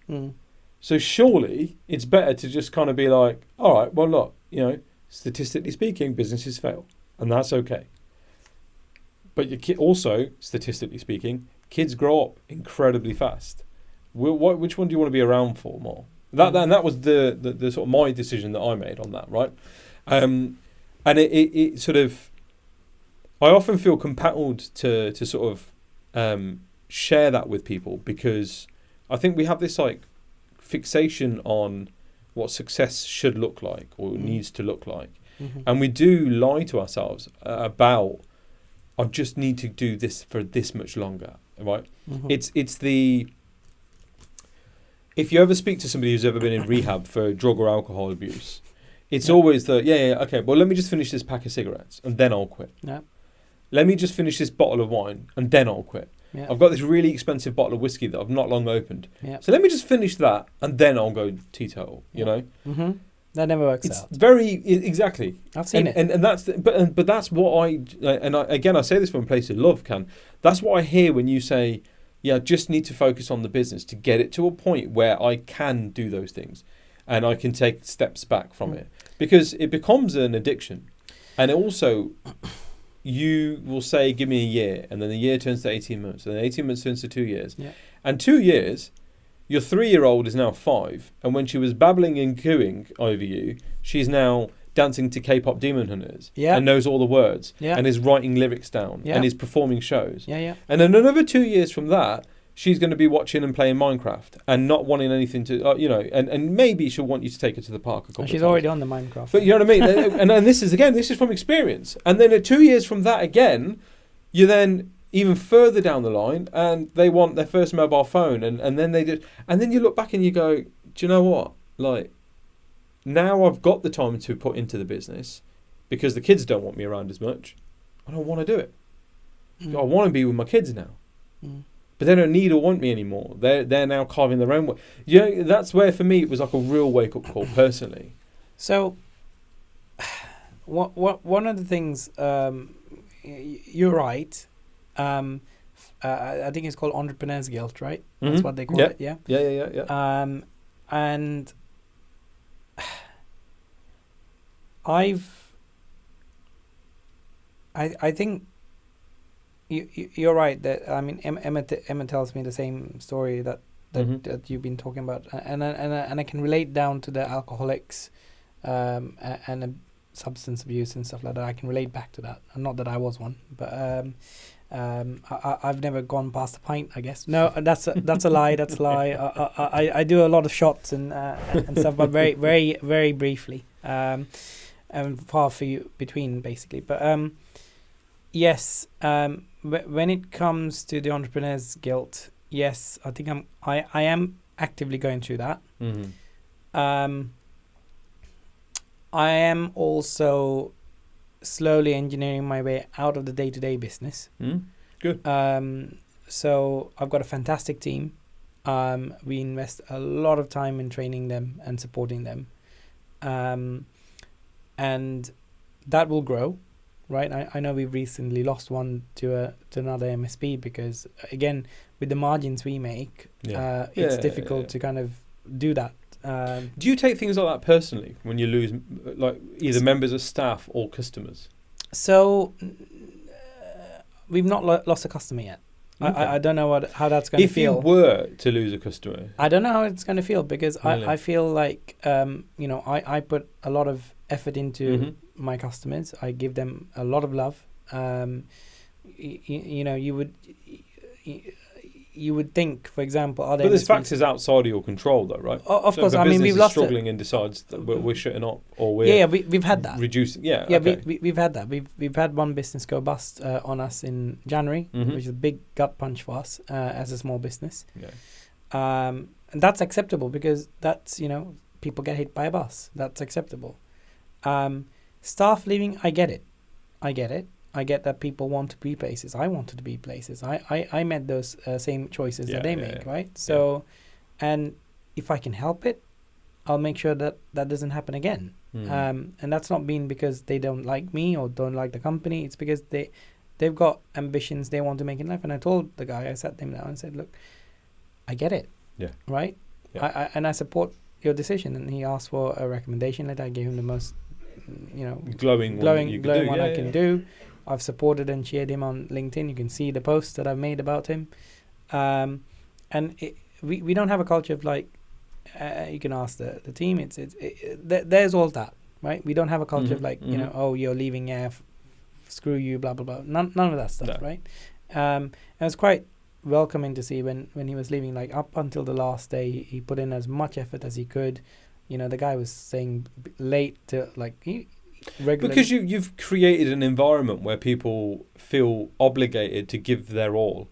So surely it's better to just kind of be like, all right, well, look, you know, statistically speaking, businesses fail, and that's okay. But also, statistically speaking, kids grow up incredibly fast. Which one do you want to be around for more? And that was the sort of my decision that I made on that, right? And it sort of, I often feel compelled to sort of share that with people because I think we have this like fixation on what success should look like or needs to look like, and we do lie to ourselves about I just need to do this for this much longer, right? It's the, if you ever speak to somebody who's ever been in rehab for drug or alcohol abuse, it's always the okay, well, let me just finish this pack of cigarettes and then I'll quit. Let me just finish this bottle of wine and then I'll quit. I've got this really expensive bottle of whiskey that I've not long opened. So let me just finish that and then I'll go teetotal, you know? That never works it's out. Exactly. I've seen it. And that's, but that's what I say this from a place of love, Kan. That's what I hear when you say, I just need to focus on the business to get it to a point where I can do those things and I can take steps back from it. Because it becomes an addiction. And it also, you will say, give me a year, and then the year turns to 18 months, and then 18 months turns to 2 years. And 2 years, your 3-year-old is now 5, and when she was babbling and cooing over you, she's now dancing to K-pop Demon Hunters and knows all the words and is writing lyrics down and is performing shows. And then another 2 years from that, she's going to be watching and playing Minecraft and not wanting anything to, and maybe she'll want you to take her to the park a couple of times. She's already on the Minecraft. But you know what I mean? and this is from experience. And then 2 years from that again, you're then even further down the line and they want their first mobile phone and then they do. And then you look back and you go, do you know what? Like, now I've got the time to put into the business because the kids don't want me around as much. I don't want to do it. I want to be with my kids now. But they don't need or want me anymore. They're now carving their own way. You know, that's where for me it was like a real wake up call personally. So, one of the things you're right. I think it's called entrepreneur's guilt, right? That's what they call it. Yeah. And I think. You're right that Emma tells me the same story that you've been talking about, and I can relate down to the alcoholics, and substance abuse and stuff like that. I can relate back to that. Not that I was one, but I've never gone past a pint, I guess. No, that's a lie. That's a lie. I do a lot of shots and stuff, but very very very briefly, and far few between basically. But yes. When it comes to the entrepreneur's guilt, yes, I think I am actively going through that. I am also slowly engineering my way out of the day-to-day business. Good. So I've got a fantastic team. We invest a lot of time in training them and supporting them, and that will grow. Right, I know we've recently lost one to another MSP because, again, with the margins we make, it's difficult to kind of do that. Do you take things like that personally when you lose, like either members of staff or customers? So we've not lost a customer yet. Okay. I don't know how that's going to feel. If you were to lose a customer, I don't know how it's going to feel because really? I feel like I put a lot of effort into my customers. I give them a you you would think, for example, are there? But there's factors outside of your control, though, right? Of So course, if a I mean business we've is lost struggling it. and decides that we're shutting up, or we're we've had that. reducing. Yeah, Yeah, okay. we've had that. We've had one business go bust on us in January, Mhm. which is a big gut punch for us as a small business. Yeah. And that's acceptable because that's, people get hit by a bus. That's acceptable. Staff leaving, I get it. I get that people want to be places. I wanted to be places. I made those same choices that they make, right? So, and if I can help it, I'll make sure that doesn't happen again. And that's not been because they don't like me or don't like the company. It's because they've got ambitions they want to make in life. And I told the guy, I sat him down and said, look, I get it. Yeah. Right? Yeah. I support your decision. And he asked for a recommendation letter. I gave him the most, glowing one I can do. I've supported and shared him on LinkedIn. You can see the posts that I've made about him. And we don't have a culture of like, you can ask the team. There's all that, right? We don't have a culture of like, oh, you're leaving, screw you, blah, blah, blah. None of that stuff, right? And it was quite welcoming to see when he was leaving, like up until the last day, he put in as much effort as he could. The guy was saying late to like regularly. Because you've created an environment where people feel obligated to give their all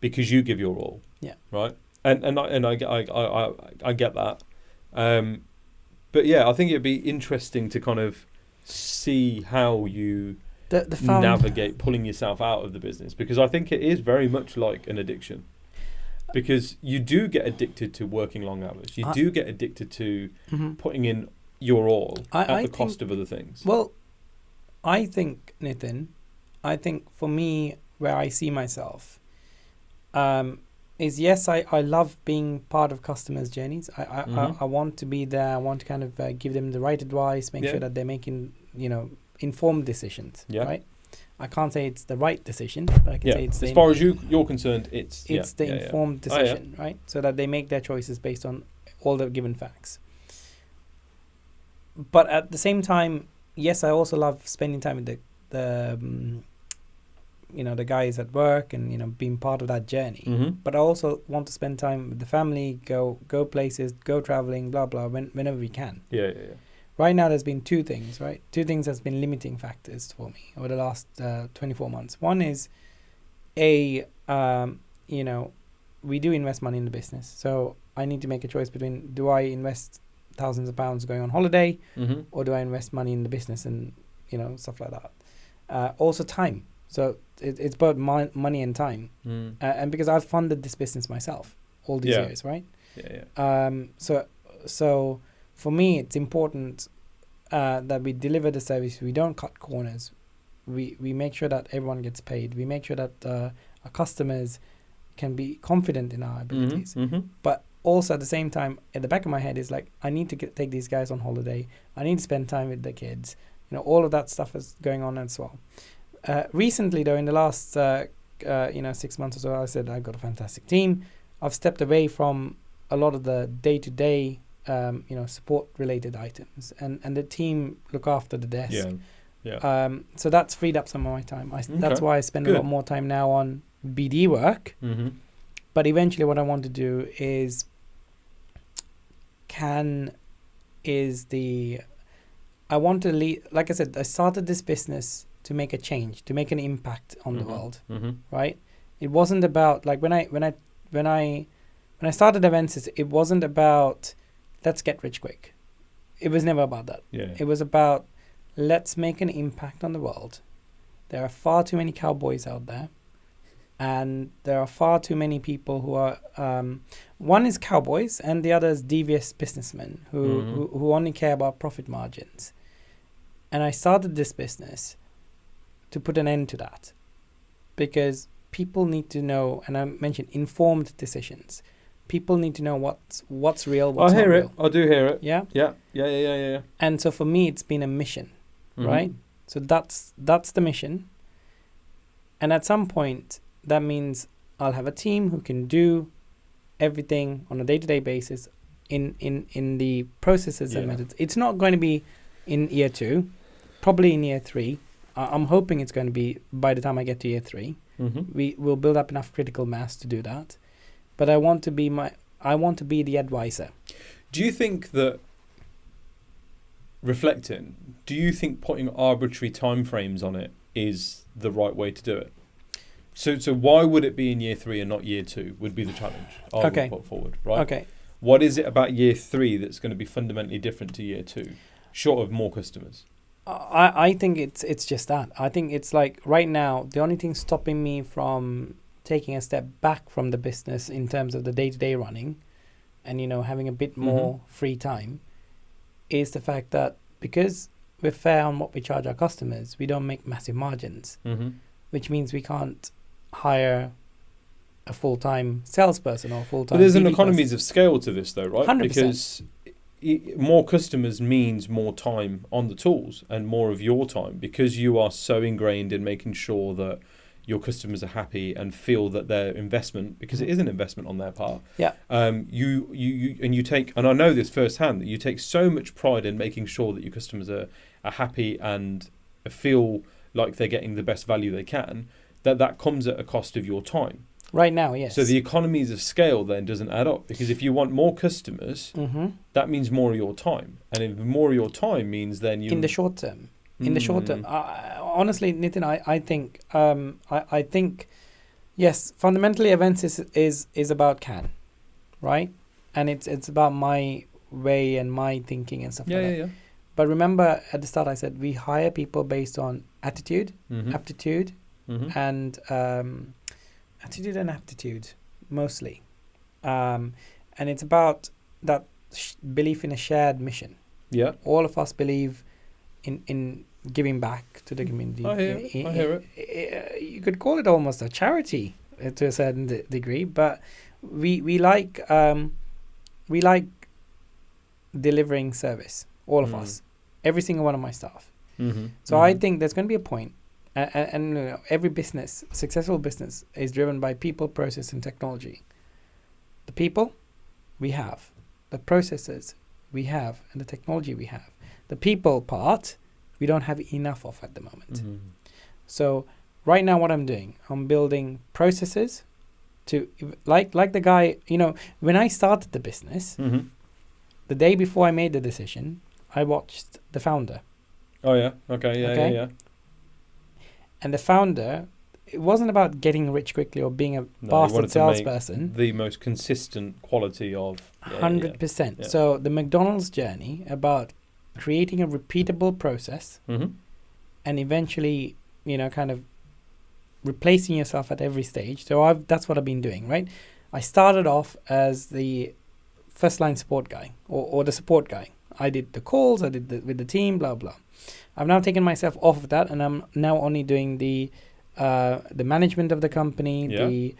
because you give your all. Yeah. Right. And I get that. But yeah, I think it'd be interesting to kind of see how you navigate pulling yourself out of the business, because I think it is very much like an addiction. Because you do get addicted to working long hours. You do get addicted to putting in your all at the cost of other things. Well, I think, Nitin, for me, where I see myself, is yes, I love being part of customers' journeys. I want to be there. I want to kind of give them the right advice, make sure that they're making, informed decisions, right? I can't say it's the right decision, but I can say it's as far as you're concerned, it's the informed decision, right? So that they make their choices based on all the given facts. But at the same time, yes, I also love spending time with the guys at work and being part of that journey. But I also want to spend time with the family, go places, go traveling, blah blah, whenever we can. Yeah. Right now, there's been two things, right? Two things that's been limiting factors for me over the last 24 months. One is, we do invest money in the business. So I need to make a choice between, do I invest thousands of pounds going on holiday, or do I invest money in the business and, stuff like that. Also time. So it's both money and time. And because I've funded this business myself all these years, right? So for me, it's important that we deliver the service. We don't cut corners. We make sure that everyone gets paid. We make sure that our customers can be confident in our abilities. But also at the same time, at the back of my head is like, I need to take these guys on holiday. I need to spend time with the kids. All of that stuff is going on as well. Recently, though, in the last 6 months or so, I said I've got a fantastic team. I've stepped away from a lot of the day-to-day support related items, and the team look after the desk. So that's freed up some of my time. That's why I spend a lot more time now on BD work. But eventually what I want to do is I want to lead. Like I said, I started this business to make a change, to make an impact on the world, right? It wasn't about like when I started Avensys, it wasn't about let's get rich quick. It was never about that. It was about let's make an impact on the world. There are far too many cowboys out there, and there are far too many people who are one is cowboys and the other is devious businessmen who only care about profit margins. And I started this business to put an end to that, because people need to know, and I mentioned informed decisions. People need to know what's real, what's not real. I do hear it. Yeah. And so for me, it's been a mission, right? So that's the mission. And at some point, that means I'll have a team who can do everything on a day-to-day basis in the processes and methods. It's not going to be in year 2, probably in year 3. I'm hoping it's going to be by the time I get to year 3. We will build up enough critical mass to do that. but I want to be the advisor. Do you think that, reflecting, do you think putting arbitrary timeframes on it is the right way to do it? So why would it be in year 3 and not year 2 would be the challenge I would put forward, right? Okay. What is it about year 3 that's going to be fundamentally different to year 2, short of more customers? I think it's just that. I think it's like right now, the only thing stopping me from taking a step back from the business in terms of the day-to-day running and, having a bit more free time is the fact that because we're fair on what we charge our customers, we don't make massive margins, which means we can't hire a full-time salesperson or full-time. But there's an BD economies person. of scale to this, though, right? 100%. Because more customers means more time on the tools and more of your time, because you are so ingrained in making sure that your customers are happy and feel that their investment, because it is an investment on their part. Yeah. You take, and I know this firsthand, that you take so much pride in making sure that your customers are happy and feel like they're getting the best value they can, that comes at a cost of your time. Right now, yes. So the economies of scale then doesn't add up, because if you want more customers, that means more of your time, and if more of your time means then you in the short term. Honestly, Nitin, I think yes, fundamentally Avensys is about Kan, right? And it's about my way and my thinking and stuff like that. Yeah. But remember at the start I said we hire people based on attitude, aptitude, and attitude and aptitude mostly. And it's about that belief in a shared mission. Yeah. All of us believe in giving back to the community. I hear it. You could call it almost a charity to a certain degree, but we like delivering service. All of us, every single one of my staff. So I think there's going to be a point, and every business, successful business, is driven by people, process, and technology. The people we have, the processes we have, and the technology we have. The people part, we don't have enough of at the moment. So right now what I'm doing, I'm building processes to, like the guy, when I started the business, the day before I made the decision, I watched the founder. Oh, yeah. Okay. Yeah. And the founder, it wasn't about getting rich quickly or being a bastard salesperson. The most consistent quality of 100%. Yeah. So the McDonald's journey about creating a repeatable process and eventually, kind of replacing yourself at every stage. So that's what I've been doing, right? I started off as the first line support guy or the support guy. I did the calls, I did with the team, blah, blah. I've now taken myself off of that, and I'm now only doing the management of the company, the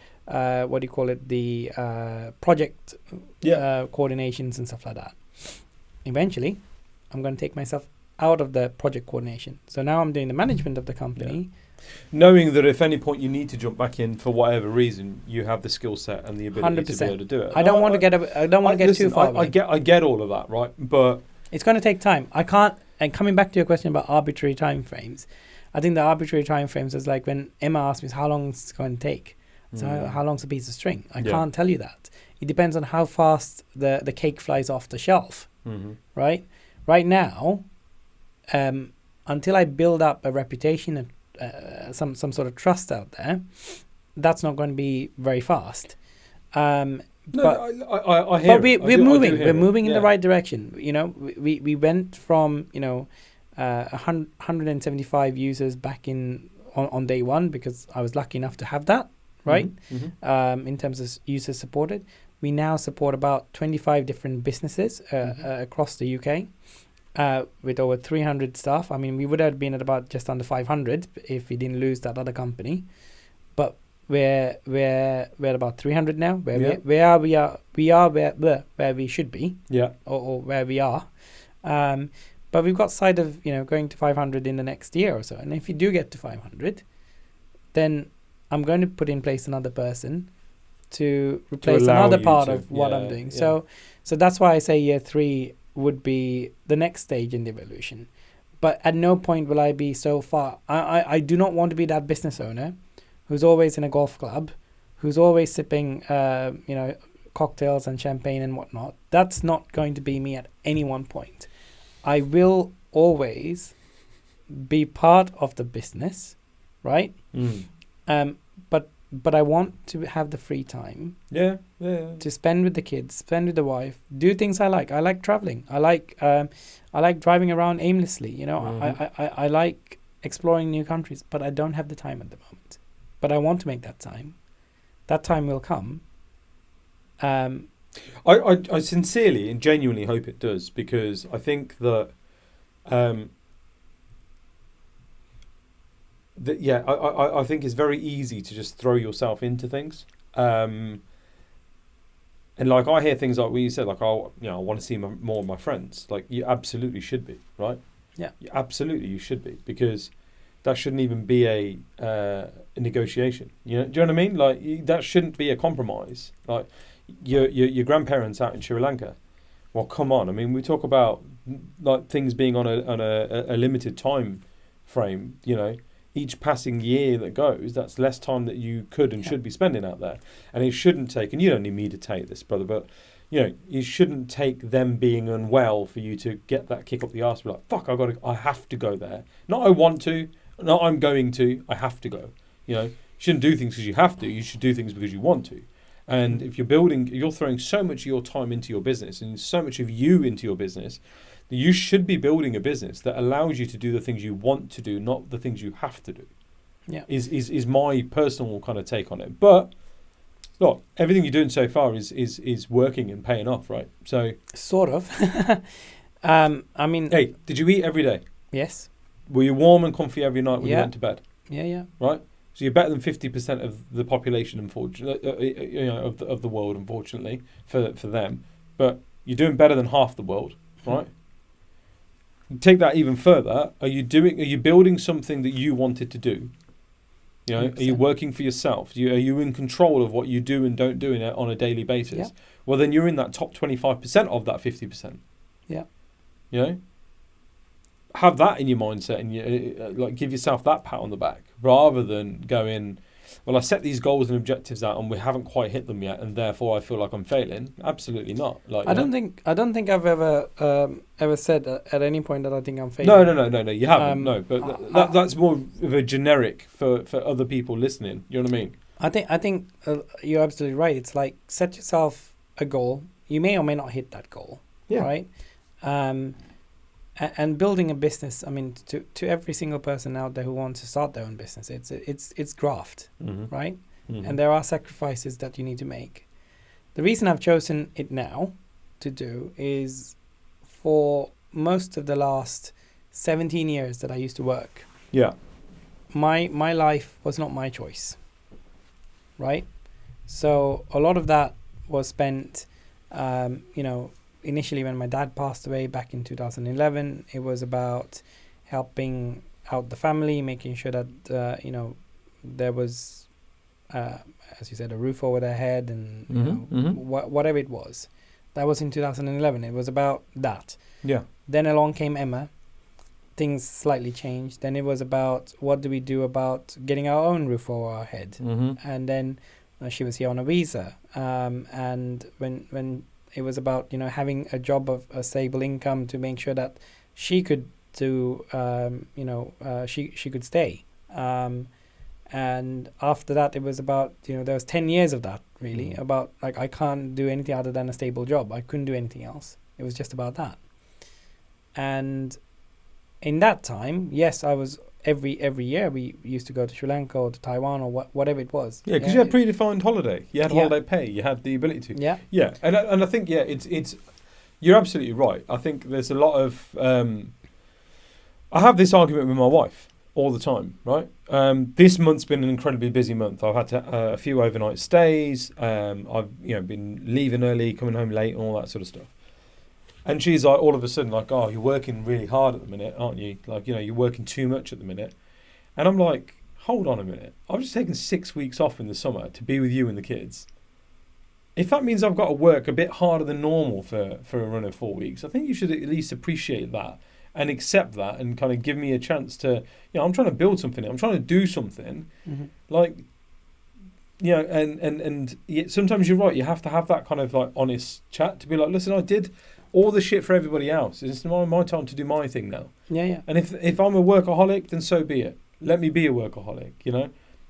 project coordinations and stuff like that. Eventually, I'm going to take myself out of the project coordination. So now I'm doing the management of the company. Knowing that if any point you need to jump back in for whatever reason, you have the skill set and the ability 100%. to be able to do it. I don't want to get too far away. I get all of that, right? But it's going to take time. I can't. And coming back to your question about arbitrary time frames, I think the arbitrary time frames is like when Emma asked me how long it's going to take. So how long's a piece of string? I can't tell you that. It depends on how fast the cake flies off the shelf, right? Right now, until I build up a reputation and some sort of trust out there, that's not going to be very fast. I hear it. We're moving. We're moving in the right direction. We went from 175 users back on day one because I was lucky enough to have that, right? In terms of users supported, we now support about 25 different businesses across the UK. With over 300 staff. I mean, we would have been at about just under 500 if we didn't lose that other company. But we're at about 300 now. We are where we should be. Yeah. Or where we are. But we've got sight of going to 500 in the next year or so. And if you do get to 500, then I'm going to put in place another person to replace another part of what I'm doing. So that's why I say year 3 would be the next stage in the evolution. But at no point will I be so far. I do not want to be that business owner who's always in a golf club who's always sipping, cocktails and champagne and whatnot. That's not going to be me at any one point. I will always be part of the business, right? But I want to have the free time. Yeah. To spend with the kids, spend with the wife, do things I like. I like traveling. I like driving around aimlessly. You know, I like exploring new countries, but I don't have the time at the moment. But I want to make that time. That time will come. I sincerely and genuinely hope it does, because I think that I think it's very easy to just throw yourself into things. And like, I hear things like what you said, like, I want to see more of my friends. Like, you absolutely should be, right? Yeah. You should be, because that shouldn't even be a negotiation. You know, do you know what I mean? Like, that shouldn't be a compromise. Like, your grandparents out in Sri Lanka. Well, come on. I mean, we talk about like things being on a limited time frame. You know, each passing year that goes, that's less time that you could and should be spending out there. And it shouldn't take, and you don't need me to tell you this, brother, but you know, it shouldn't take them being unwell for you to get that kick up the arse. Be like, fuck, I have to go there. Not I want to, not I'm going to, I have to go. You know, you shouldn't do things because you have to. You should do things because you want to. And if you're throwing so much of your time into your business and so much of you into your business, that you should be building a business that allows you to do the things you want to do, not the things you have to do. Yeah, is my personal kind of take on it. But look, everything you're doing so far is working and paying off, right? So sort of. I mean, hey, did you eat every day? Yes. Were you warm and comfy every night when you went to bed? Yeah. Right. So you're better than 50% of the population, unfortunately, of the world, unfortunately, for them. But you're doing better than half the world, right? Take that even further. Are you building something that you wanted to do? You know, 100%. Are you working for yourself? Are you in control of what you do and don't do on a daily basis? Yeah. Well, then you're in that top 25% of that 50%. Yeah. You know? Have that in your mindset and you give yourself that pat on the back, rather than going, well, I set these goals and objectives out and we haven't quite hit them yet, and therefore I feel like I'm failing. Absolutely not. Like, I don't think I've ever said at any point that I think I'm failing. No. You haven't. No, but that's more of a generic for other people listening. You know what I mean? I think you're absolutely right. It's like, set yourself a goal. You may or may not hit that goal. Yeah. Right. And building a business, I mean, to every single person out there who wants to start their own business, it's graft, right? Mm-hmm. And there are sacrifices that you need to make. The reason I've chosen it now to do is, for most of the last 17 years that I used to work, my life was not my choice, right? So a lot of that was spent, initially when my dad passed away back in 2011, it was about helping out the family, making sure that, there was, as you said, a roof over their head and whatever it was. That was in 2011. It was about that. Yeah. Then along came Emma. Things slightly changed. Then it was about, what do we do about getting our own roof over our head? Mm-hmm. And then she was here on a visa. And when it was about, having a job of a stable income to make sure that she could do, she could stay. And after that, it was about, there was 10 years of that, really, about, like, I can't do anything other than a stable job. I couldn't do anything else. It was just about that. And in that time, yes, I was every year we used to go to Sri Lanka or to Taiwan or whatever it was. Yeah, because you had predefined holiday. You had holiday pay. You had the ability to. Yeah. Yeah, and I think, it's you're absolutely right. I think there's a lot of... I have this argument with my wife all the time, right? This month's been an incredibly busy month. I've had a few overnight stays. I've been leaving early, coming home late, and all that sort of stuff. And she's like, all of a sudden, like, oh, you're working really hard at the minute, aren't you? Like, you're working too much at the minute. And I'm like, hold on a minute. I've just taken 6 weeks off in the summer to be with you and the kids. If that means I've got to work a bit harder than normal for a run of 4 weeks, I think you should at least appreciate that and accept that and kind of give me a chance to, I'm trying to build something. I'm trying to do something. Mm-hmm. Like, and sometimes you're right. You have to have that kind of like honest chat to be like, listen, I did all the shit for everybody else. It's my time to do my thing now. Yeah. And if I'm a workaholic, then so be it. Let me be a workaholic.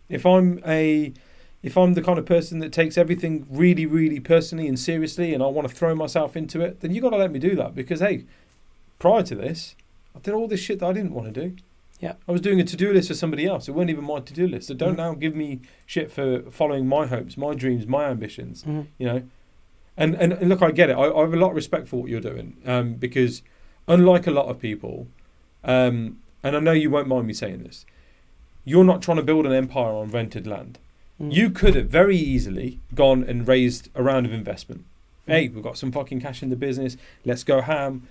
If I'm the kind of person that takes everything really, really personally and seriously, and I want to throw myself into it, then you got to let me do that. Because hey, prior to this, I did all this shit that I didn't want to do. Yeah, I was doing a to-do list for somebody else. It wasn't even my to-do list. So don't now give me shit for following my hopes, my dreams, my ambitions. And look, I get it. I have a lot of respect for what you're doing, because unlike a lot of people, and I know you won't mind me saying this, you're not trying to build an empire on rented land. You could have very easily gone and raised a round of investment. Hey, we've got some fucking cash in the business. Let's go ham.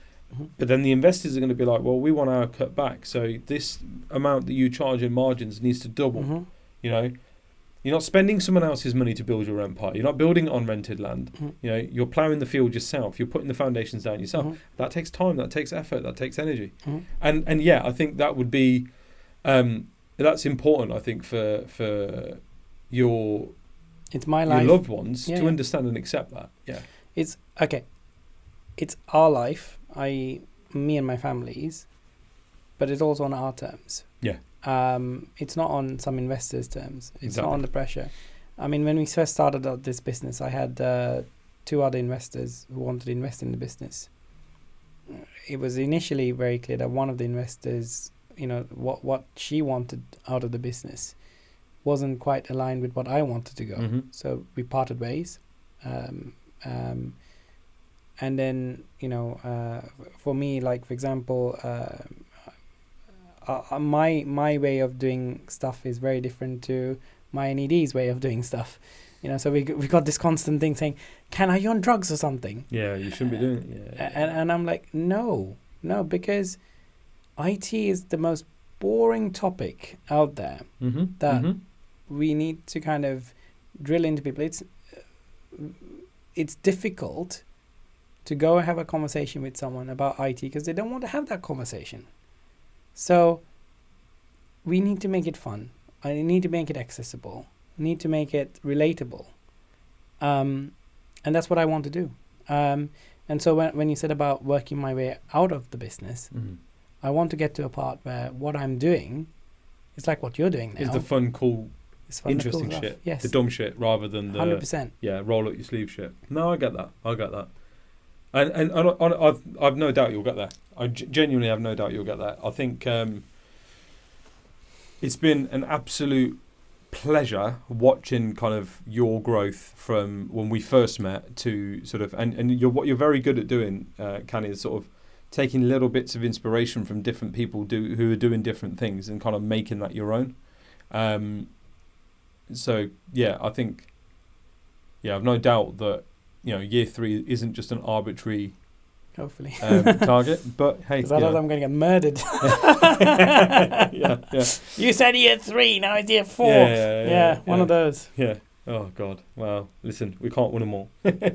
But then the investors are going to be like, well, we want our cut back. So this amount that you charge in margins needs to double. You're not spending someone else's money to build your empire. You're not building it on rented land. You're ploughing the field yourself. You're putting the foundations down yourself. That takes time. That takes effort. That takes energy. And yeah, I think that would be that's important. I think for your loved ones to understand and accept that. Yeah, it's okay. It's our life. Me and my family's, but it's also on our terms. Yeah. It's not on some investors' terms. It's not under pressure. I mean, when we first started out this business, I had 2 other investors who wanted to invest in the business. It was initially very clear that one of the investors, what she wanted out of the business wasn't quite aligned with what I wanted to go. So we parted ways. And then, for me, like, for example, my way of doing stuff is very different to my NED's way of doing stuff. So we got this constant thing saying, "Can are you on drugs or something?" Yeah, you shouldn't be doing it. Yeah. And I'm like, no, because IT is the most boring topic out there that we need to kind of drill into people. It's difficult to go and have a conversation with someone about IT because they don't want to have that conversation. So we need to make it fun. I need to make it accessible. I need to make it relatable. And that's what I want to do. And so when you said about working my way out of the business, I want to get to a part where what I'm doing is like what you're doing now. It's the fun, cool, interesting cool shit. Yes. The dumb shit rather than the 100%. Yeah, roll up your sleeve shit. No, I get that. And I've no doubt you'll get there. I genuinely have no doubt you'll get there. I think it's been an absolute pleasure watching kind of your growth from when we first met to sort of and what you're very good at doing, Kan, is sort of taking little bits of inspiration from different people who are doing different things and kind of making that your own. So yeah, I think I've no doubt that year 3 isn't just an arbitrary hopefully target, but hey, because otherwise I'm going to get murdered. yeah. You said year 3, now it's year 4. Yeah, one of those. Yeah. Oh God. Well, listen, we can't win them all.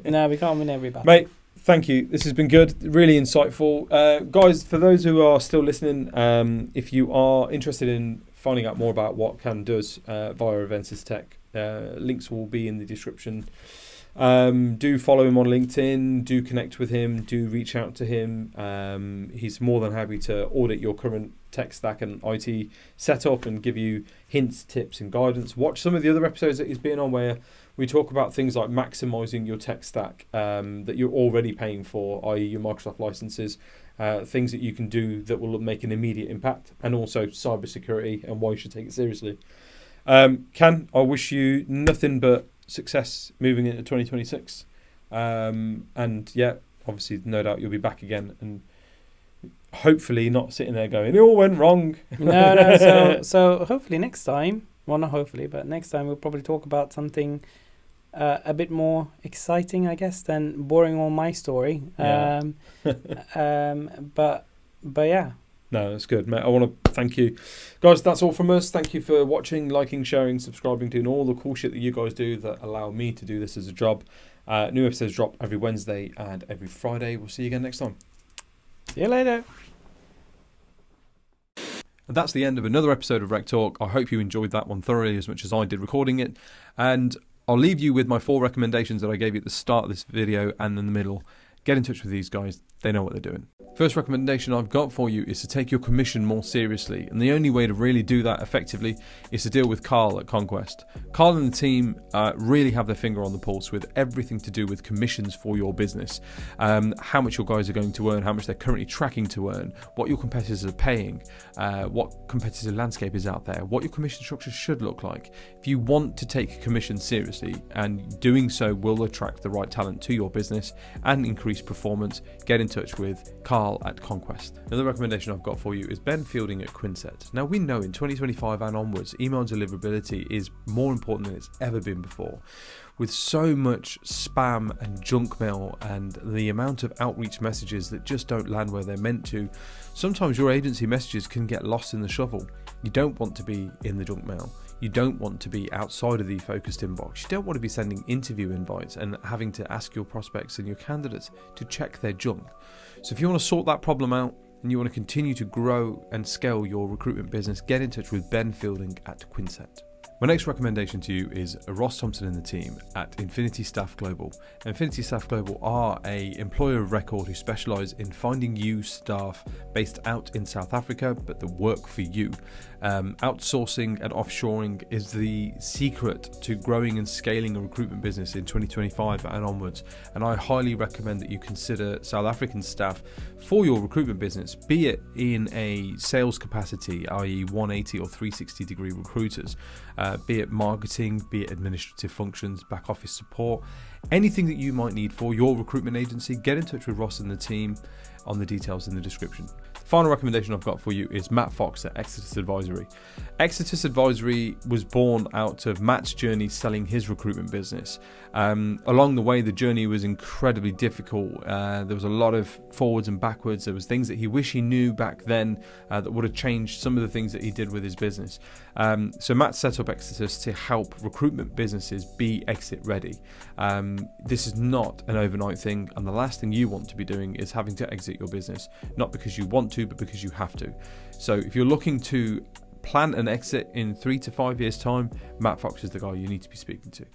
No, we can't win every battle. Mate, thank you. This has been good, really insightful. Guys, for those who are still listening, if you are interested in finding out more about what Kan does via Avensys Tech, links will be in the description. Do follow him on LinkedIn, do connect with him, do reach out to him. He's more than happy to audit your current tech stack and IT setup and give you hints, tips and guidance. Watch some of the other episodes that he's been on where we talk about things like maximizing your tech stack that you're already paying for, i.e. your Microsoft licenses, things that you can do that will make an immediate impact, and also cybersecurity and why you should take it seriously. Kan, I wish you nothing but success moving into 2026, and yeah, obviously no doubt you'll be back again and hopefully not sitting there going it all went wrong. No, so hopefully next time, well, not hopefully, but next time we'll probably talk about something a bit more exciting, I guess, than boring on my story. But yeah. No, that's good, mate. I want to thank you. Guys, that's all from us. Thank you for watching, liking, sharing, subscribing, doing all the cool shit that you guys do that allow me to do this as a job. New episodes drop every Wednesday and every Friday. We'll see you again next time. See you later. And that's the end of another episode of RecTalk. I hope you enjoyed that one thoroughly as much as I did recording it. And I'll leave you with my 4 recommendations that I gave you at the start of this video and in the middle. Get in touch with these guys. They know what they're doing. First recommendation I've got for you is to take your commission more seriously. And the only way to really do that effectively is to deal with Carl at Conquest. Carl and the team really have their finger on the pulse with everything to do with commissions for your business. How much your guys are going to earn, how much they're currently tracking to earn, what your competitors are paying, what competitive landscape is out there, what your commission structure should look like. If you want to take commission seriously, and doing so will attract the right talent to your business and increase performance, get in touch with Carl at Conquest. Another recommendation I've got for you is Ben Fielding at Quinset. Now, we know in 2025 and onwards, email deliverability is more important than it's ever been before. With so much spam and junk mail and the amount of outreach messages that just don't land where they're meant to, sometimes your agency messages can get lost in the shuffle. You don't want to be in the junk mail. You don't want to be outside of the focused inbox. You don't want to be sending interview invites and having to ask your prospects and your candidates to check their junk. So if you want to sort that problem out and you want to continue to grow and scale your recruitment business, get in touch with Ben Fielding at Quinset. My next recommendation to you is Ross Thompson and the team at Infinity Staff Global. Infinity Staff Global are an employer of record who specialise in finding you staff based out in South Africa, but that work for you. Outsourcing and offshoring is the secret to growing and scaling a recruitment business in 2025 and onwards. And I highly recommend that you consider South African staff for your recruitment business, be it in a sales capacity, i.e. 180 or 360 degree recruiters, be it marketing, be it administrative functions, back office support, anything that you might need for your recruitment agency. Get in touch with Ross and the team on the details in the description. The final recommendation I've got for you is Matt Fox at Exodus Advisory. Exodus Advisory was born out of Matt's journey selling his recruitment business. Along the way, the journey was incredibly difficult. There was a lot of forwards and backwards. There was things that he wished he knew back then that would have changed some of the things that he did with his business. So Matt set up Exodus to help recruitment businesses be exit ready. This is not an overnight thing, and the last thing you want to be doing is having to exit your business, not because you want to, but because you have to. So if you're looking to plan an exit in 3 to 5 years' time, Matt Fox is the guy you need to be speaking to.